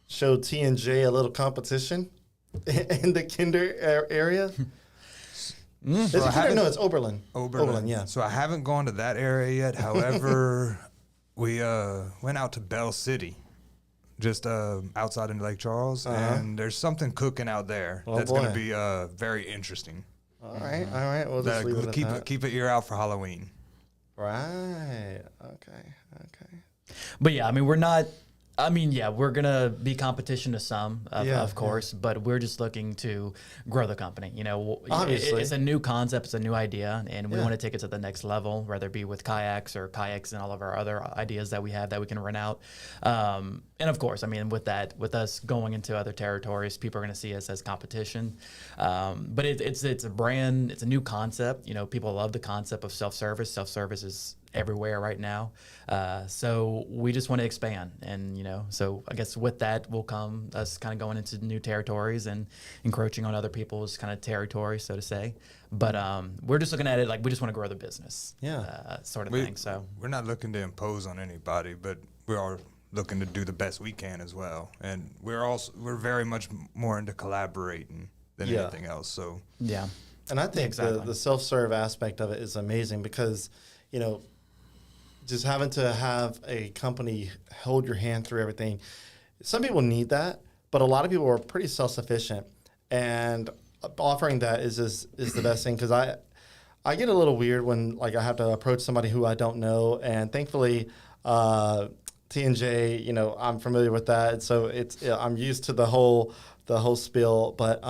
show T&J a little competition in the Kinder area? Is it Kinder? No, it's Oberlin. Oberlin, yeah. So I haven't gone to that area yet. However, we went out to Bell City, just outside in Lake Charles, and there's something cooking out there that's going to be very interesting. All right. We'll just leave it at that. Keep an ear out for Halloween. Right. Okay. But yeah, I mean, we're going to be competition to some, of course, but we're just looking to grow the company. Obviously. It's a new concept, it's a new idea, and we want to take it to the next level, whether it be with kayaks and all of our other ideas that we have that we can rent out. And of course, I mean, with us going into other territories, people are going to see us as competition. But it's a brand, it's a new concept. People love the concept of self-service. Self-service is everywhere right now. So we just want to expand. And, so I guess with that will come us kind of going into new territories and encroaching on other people's kind of territory, so to say. But we're just looking at it like we just want to grow the business sort of thing. So we're not looking to impose on anybody, but we are looking to do the best we can as well. And we're very much more into collaborating than anything else. So yeah. And I think the self-serve aspect of it is amazing because, just having to have a company hold your hand through everything. Some people need that, but a lot of people are pretty self-sufficient, and offering that is the best thing. Because I get a little weird when like I have to approach somebody who I don't know, and thankfully T&J, I'm familiar with that, so I'm used to the whole spiel, but.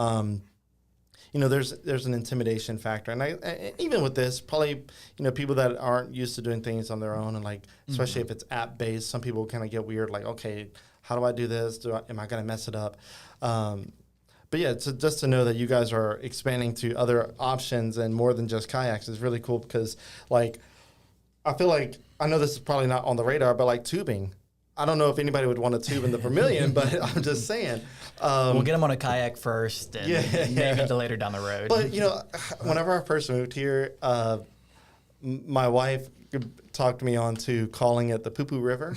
There's an intimidation factor, and even with this, probably people that aren't used to doing things on their own, and like especially if it's app based, some people kind of get weird, like, okay, how do I do this? Am I gonna mess it up? But yeah, just to know that you guys are expanding to other options and more than just kayaks is really cool because, like, I feel like, I know this is probably not on the radar, but like tubing. I don't know if anybody would want to tube in the Vermilion, but I'm just saying. We'll get them on a kayak first and maybe later down the road. But, whenever I first moved here, my wife talked me on to calling it the Poo Poo River.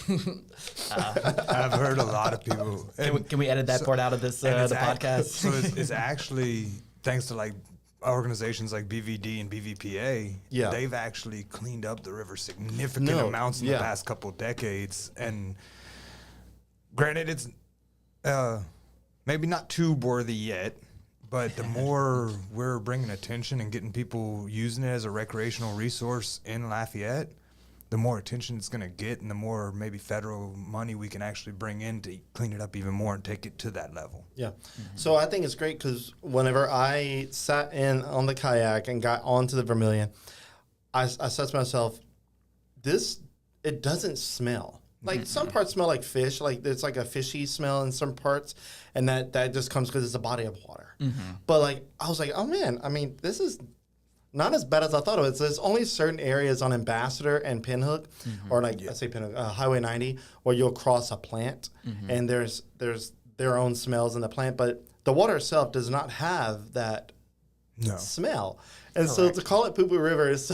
I've heard a lot of people. Can we edit that part out of this the podcast? So it's actually, thanks to like organizations like BVD and BVPA, they've actually cleaned up the river significant amounts in the past couple of decades. And granted, it's maybe not tube worthy yet, but the more we're bringing attention and getting people using it as a recreational resource in Lafayette, the more attention it's going to get and the more maybe federal money we can actually bring in to clean it up even more and take it to that level. Yeah. So I think it's great because whenever I sat in on the kayak and got onto the Vermilion, I said to myself, it doesn't smell. Like some parts smell like fish, like it's like a fishy smell in some parts, and that just comes because it's a body of water. But like I was like, oh man, I mean, this is not as bad as I thought it was. There's only certain areas on Ambassador and Pinhook, or like I say Pinhook, Highway 90, where you'll cross a plant, and there's their own smells in the plant, but the water itself does not have that smell. And so to call it Poo Poo River is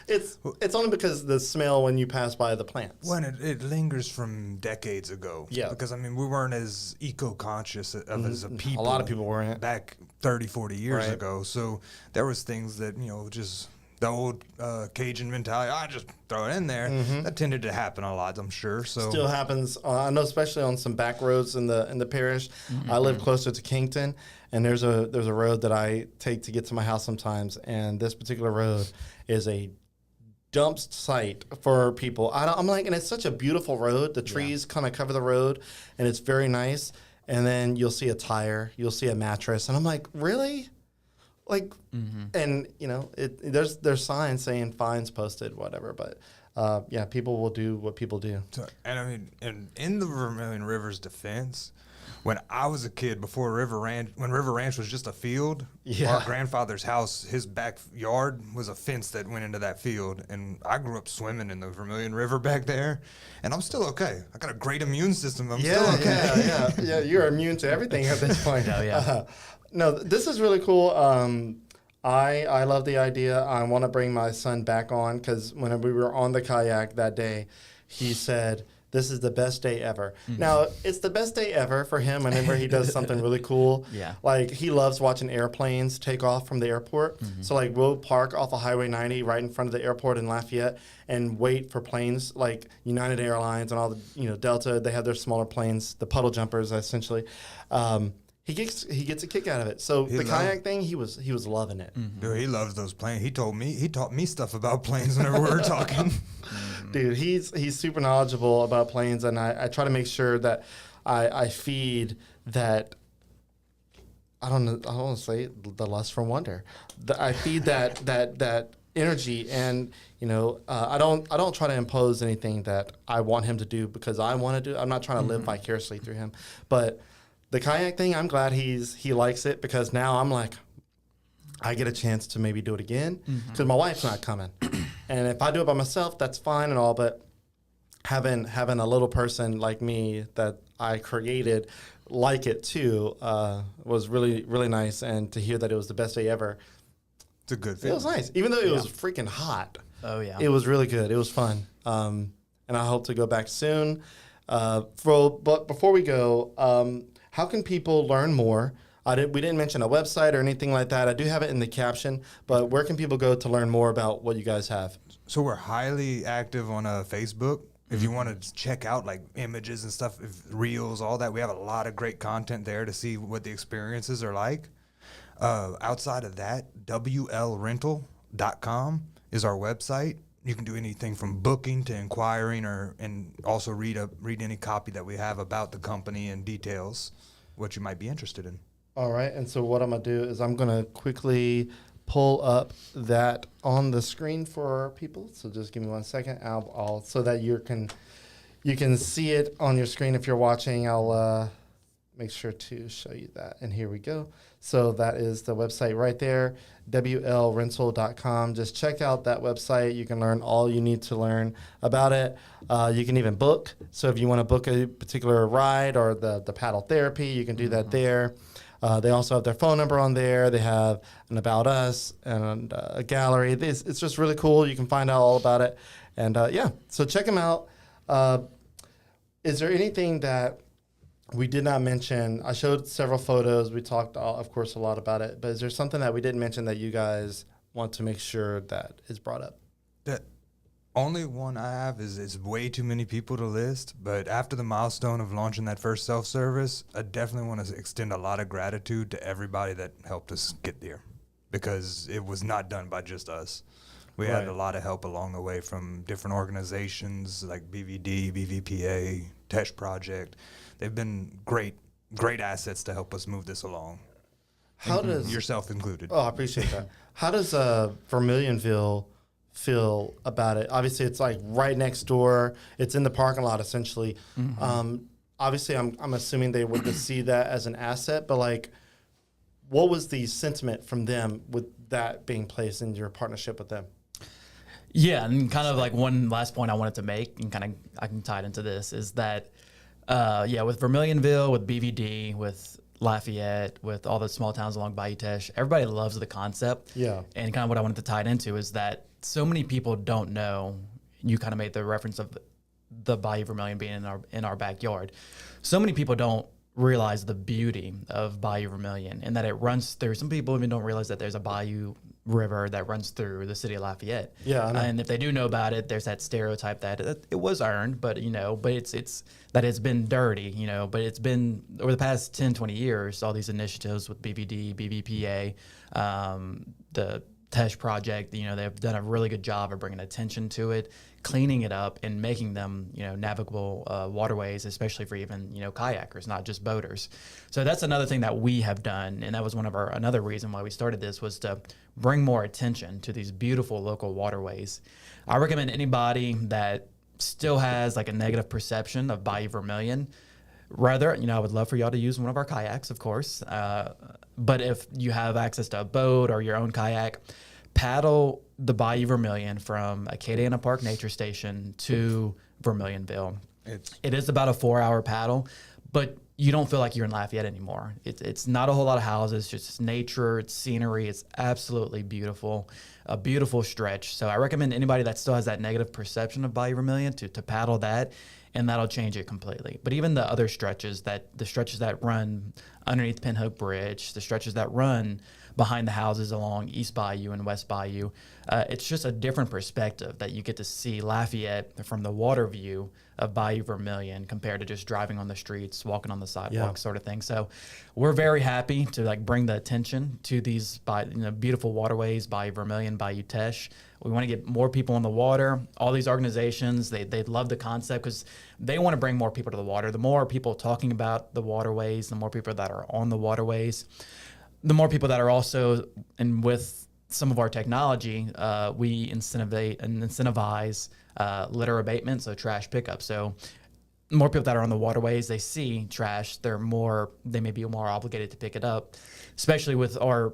it's only because the smell when you pass by the plants. When it lingers from decades ago. Yeah. Because, I mean, we weren't as eco-conscious as a people. A lot of people weren't. Back 30, 40 years ago. So there was things that, just the old Cajun mentality, I just throw it in there. That tended to happen a lot, I'm sure. So still happens. I know, especially on some back roads in the parish. I live closer to Kington, and there's a road that I take to get to my house sometimes. And this particular road is a dump site for people. I'm like, and it's such a beautiful road. The trees kind of cover the road, and it's very nice. And then you'll see a tire, you'll see a mattress, and I'm like, really? Like, and there's signs saying fines posted, whatever. But people will do what people do. So, and I mean, and in the Vermilion River's defense, when I was a kid, when River Ranch was just a field, our grandfather's house, his backyard was a fence that went into that field, and I grew up swimming in the Vermilion River back there, and I'm still okay. I got a great immune system. I'm still okay. Yeah. You're immune to everything at this point. No, this is really cool. I love the idea. I want to bring my son back on because when we were on the kayak that day, he said, this is the best day ever. Now, it's the best day ever for him whenever he does something really cool. Yeah. Like, he loves watching airplanes take off from the airport. So, like, we'll park off of Highway 90 right in front of the airport in Lafayette and wait for planes like United Airlines and all the, Delta. They have their smaller planes, the puddle jumpers, essentially. He gets a kick out of it. So the kayak thing, he was loving it. Dude, he loves those planes. He taught me stuff about planes whenever we were talking. Dude, he's super knowledgeable about planes, and I try to make sure that I feed that. I don't want to say the lust for wonder. I feed that energy, and I don't try to impose anything that I want him to do because I want to do. I'm not trying to live vicariously through him, but. The kayak thing, I'm glad he likes it because now I'm like, I get a chance to maybe do it again because my wife's not coming. And if I do it by myself, that's fine and all, but having a little person like me that I created like it too was really, really nice. And to hear that it was the best day ever. It's a good feeling. It was nice. Even though it was freaking hot. Oh, yeah. It was really good. It was fun. And I hope to go back soon. But before we go, how can people learn more? We didn't mention a website or anything like that. I do have it in the caption, but where can people go to learn more about what you guys have? So we're highly active on Facebook. If you want to check out like images and stuff, reels, all that, we have a lot of great content there to see what the experiences are like. Outside of that, WLRental.com is our website. You can do anything from booking to inquiring, and also read any copy that we have about the company and details, what you might be interested in. All right, and so what I'm gonna do is I'm gonna quickly pull up that on the screen for people. So just give me 1 second. So that you can see it on your screen if you're watching. I'll make sure to show you that. And here we go. So that is the website right there, WLrental.com. Just check out that website. You can learn all you need to learn about it. You can even book. So if you want to book a particular ride or the paddle therapy, you can do that there. They also have their phone number on there. They have an About Us and a gallery. It's just really cool. You can find out all about it. And so check them out. Is there anything that we did not mention? I showed several photos. We talked, of course, a lot about it. But is there something that we didn't mention that you guys want to make sure that is brought up? The only one I have is way too many people to list. But after the milestone of launching that first self-service, I definitely want to extend a lot of gratitude to everybody that helped us get there, because it was not done by just us. We had a lot of help along the way from different organizations like BVD, BVPA, Tesh Project. They've been great assets to help us move this along. How does yourself included? Oh, I appreciate that. How does Vermilionville feel about it? Obviously, it's like right next door. It's in the parking lot essentially. Mm-hmm. Obviously, I'm assuming they would see that as an asset, but like, what was the sentiment from them with that being placed in your partnership with them? Yeah, and kind of like one last point I wanted to make, and kind of I can tie it into this, is that with Vermilionville, with BVD, with Lafayette, with all the small towns along Bayou Teche, everybody loves the concept. Yeah. And kind of what I wanted to tie it into is that so many people don't know. You kind of made the reference of the Bayou Vermilion being in our backyard. So many people don't realize the beauty of Bayou Vermilion and that it runs through. Some people even don't realize that there's a bayou river that runs through the city of Lafayette. Yeah, I know. And if they do know about it, there's that stereotype that it was earned, but it's that it's been dirty, but it's been over the past 10, 20 years, all these initiatives with BVD, BVPA, the Tesh Project, they've done a really good job of bringing attention to it, cleaning it up, and making them, navigable waterways, especially for even, kayakers, not just boaters. So that's another thing that we have done, and that was another reason why we started this, was to bring more attention to these beautiful local waterways. I recommend anybody that still has like a negative perception of Bayou Vermilion, rather, I would love for y'all to use one of our kayaks, of course. But if you have access to a boat or your own kayak, paddle the Bayou Vermilion from Acadiana Park Nature Station to Vermilionville. It is about a 4-hour paddle, but you don't feel like you're in Lafayette anymore. It's not a whole lot of houses, just nature, it's scenery. It's absolutely beautiful, a beautiful stretch. So I recommend anybody that still has that negative perception of Bayou Vermilion to paddle that, and that'll change it completely. But even the other stretches, the stretches that run underneath Pinhook Bridge, the stretches that run behind the houses along East Bayou and West Bayou, it's just a different perspective that you get to see Lafayette from the water view of Bayou Vermilion compared to just driving on the streets, walking on the sidewalk, sort of thing. So we're very happy to bring the attention to these beautiful waterways, Bayou Vermilion, Bayou Teche. We want to get more people on the water. All these organizations, they love the concept because they want to bring more people to the water. The more people talking about the waterways, the more people that are on the waterways, the more people that are also, and with some of our technology, we incentivize litter abatement, so trash pickup. So more people that are on the waterways, they see trash, they may be more obligated to pick it up, especially with our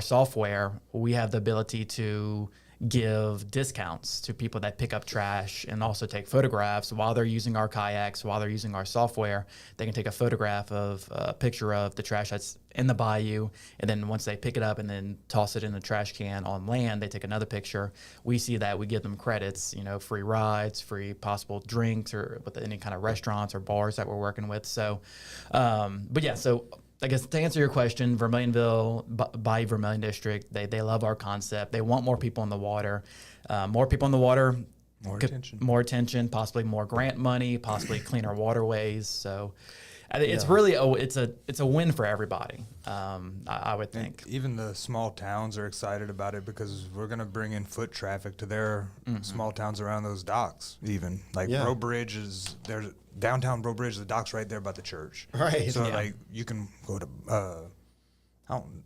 software. We have the ability to give discounts to people that pick up trash and also take photographs while they're using our kayaks, while they're using our software. They can take a photograph of a picture of the trash that's in the bayou, and then once they pick it up and then toss it in the trash can on land, they take another picture. We see that, we give them credits, free rides, free possible drinks, or with any kind of restaurants or bars that we're working with. So, so I guess to answer your question, Vermilionville, Bayou Vermilion District, they love our concept. They want more people in the water. More people in the water, more attention, possibly more grant money, possibly cleaner waterways. So it's really it's a win for everybody. I would think. And even the small towns are excited about it because we're going to bring in foot traffic to their small towns around those docks. Even Roe Bridge there's downtown Roe Bridge. The dock's right there by the church. Right. So you can go to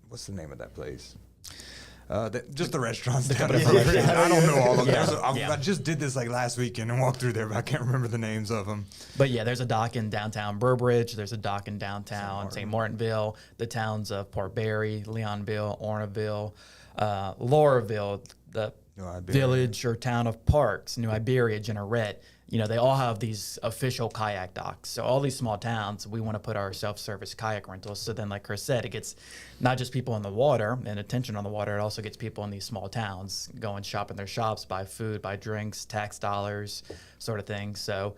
what's the name of that place? Just the restaurants. The down company there. for restaurants. I don't know all of them. Yeah. I just did this like last weekend and walked through there, but I can't remember the names of them. But yeah, there's a dock in downtown Burbridge. There's a dock in downtown St. Martinville. The towns of Port Barre, Leonville, Orneville, Lauraville, the village or town of Parks, New Iberia, Jeanerette. You know, they all have these official kayak docks. So all these small towns, we want to put our self-service kayak rentals. So then, like Chris said, it gets not just people in the water and attention on the water, it also gets people in these small towns go and shop in their shops, buy food, buy drinks, tax dollars, sort of thing. So,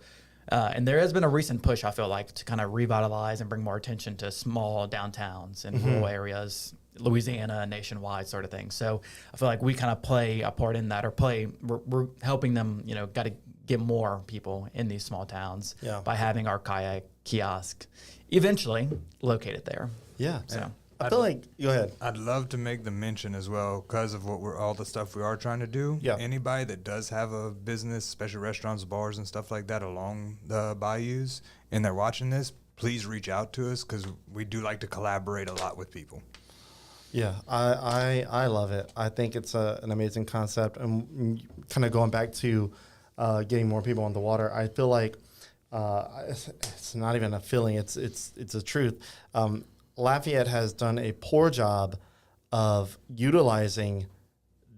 and there has been a recent push, I feel like, to kind of revitalize and bring more attention to small downtowns and rural areas, Louisiana, nationwide sort of thing. So I feel like we kind of play a part in that, or we're helping them, you know, got to get more people in these small towns by having our kayak kiosk eventually located there. Yeah. So I feel like, go ahead. I'd love to make the mention as well, because of all the stuff we are trying to do. Yeah. Anybody that does have a business, especially restaurants, bars, and stuff like that along the bayous, and they're watching this, please reach out to us, because we do like to collaborate a lot with people. Yeah, I love it. I think it's an amazing concept. And kind of going back to getting more people on the water, I feel like it's not even a feeling, it's a truth. Lafayette has done a poor job of utilizing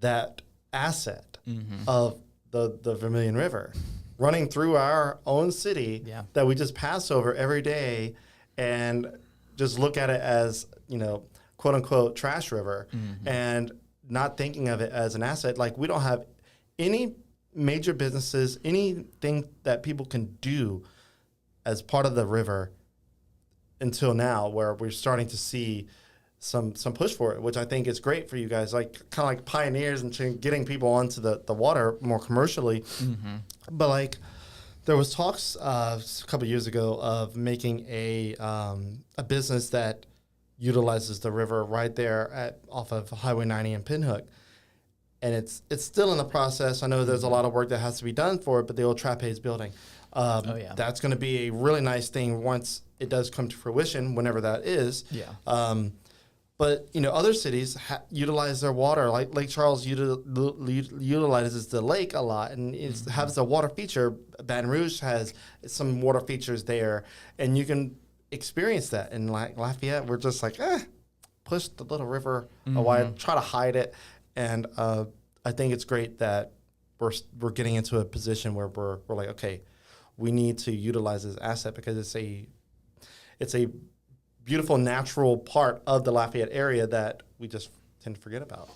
that asset of the Vermilion River running through our own city that we just pass over every day and just look at it as, you know, quote unquote trash river, and not thinking of it as an asset. Like, we don't have any major businesses, anything that people can do as part of the river until now, where we're starting to see some push for it, which I think is great for you guys, like kind of like pioneers and getting people onto the water more commercially. But like, there was talks a couple years ago of making a business that utilizes the river right there off of Highway 90 and Pinhook. And it's still in the process. I know there's a lot of work that has to be done for it, but the old Trapeze building, that's going to be a really nice thing once it does come to fruition, whenever that is. But, you know, other cities utilize their water. Like Lake Charles utilizes the lake a lot, and it has a water feature. Baton Rouge has some water features there, and you can experience that. In Lafayette, we're just like, push the little river away, try to hide it. And I think it's great that we're getting into a position where we're like, okay, we need to utilize this asset, because it's a beautiful natural part of the Lafayette area that we just tend to forget about.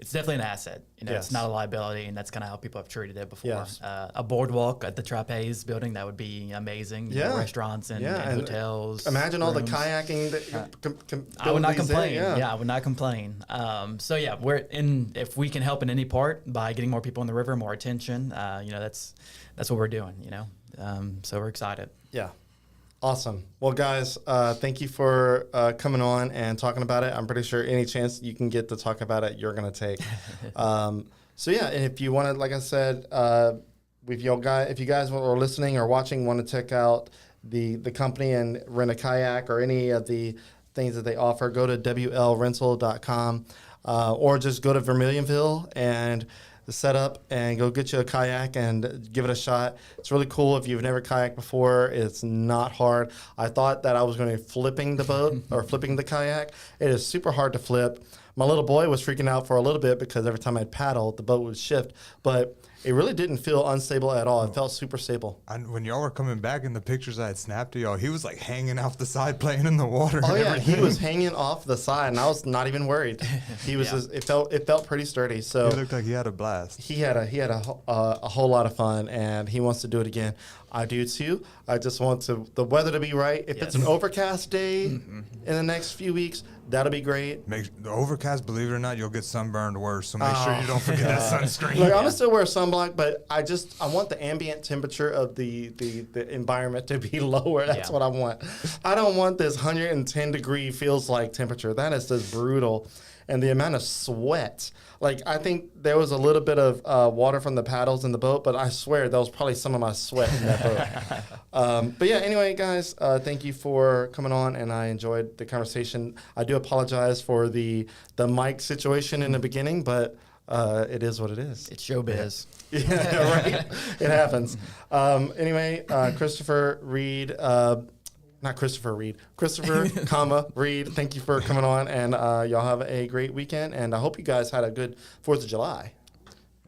It's definitely an asset. You know, it's not a liability, and that's kind of how people have treated it before. A boardwalk at the Trapeze building, that would be amazing. You know, restaurants and hotels. Imagine rooms. all the kayaking that I would not complain. I would not complain. So yeah, if we can help in any part by getting more people in the river, more attention, you know, that's what we're doing. You know, so we're excited. Yeah. Awesome. Well, guys, thank you for coming on and talking about it. I'm pretty sure any chance you can get to talk about it, you're going to take. So, yeah, and if you want to, like I said, if you guys are listening or watching, want to check out the company and rent a kayak or any of the things that they offer, go to WLRental.com or just go to Vermilionville and set up and go get you a kayak and give it a shot. It's really cool. If you've never kayaked before, it's not hard. I thought that I was going to be flipping the boat or flipping the kayak. It is super hard to flip. My little boy was freaking out for a little bit because every time I'd paddle, the boat would shift. But it really didn't feel unstable at all. It felt super stable. And when y'all were coming back in the pictures I had snapped of y'all, he was like hanging off the side playing in the water. Oh yeah, he was hanging off the side, and I was not even worried. He was just, it felt pretty sturdy. So he looked like he had a blast. He had a whole lot of fun, and he wants to do it again. I do too. I just want the weather to be right. If it's an overcast day in the next few weeks, that'll be great. The overcast, believe it or not, you'll get sunburned worse. So make sure you don't forget that sunscreen. Like, I'm gonna still wear sunblock, but I want the ambient temperature of the environment to be lower. That's what I want. I don't want this 110 degree feels like temperature. That is just brutal. and the amount of sweat. Like, I think there was a little bit of water from the paddles in the boat, but I swear that was probably some of my sweat in that boat. But yeah, anyway, guys, thank you for coming on, and I enjoyed the conversation. I do apologize for the mic situation in the beginning, but it is what it is. It's showbiz. Yeah, right. It happens. Anyway, Kristopher Reed, not Christopher Reed, Kristopher, Reed. Thank you for coming on, and y'all have a great weekend. And I hope you guys had a good 4th of July.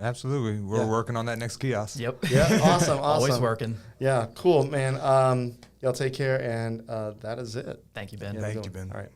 Absolutely. We're working on that next kiosk. Yep. Yeah. Awesome. Always working. Yeah. Cool, man. Y'all take care, and that is it. Thank you, Ben. Thank you, Ben. All right.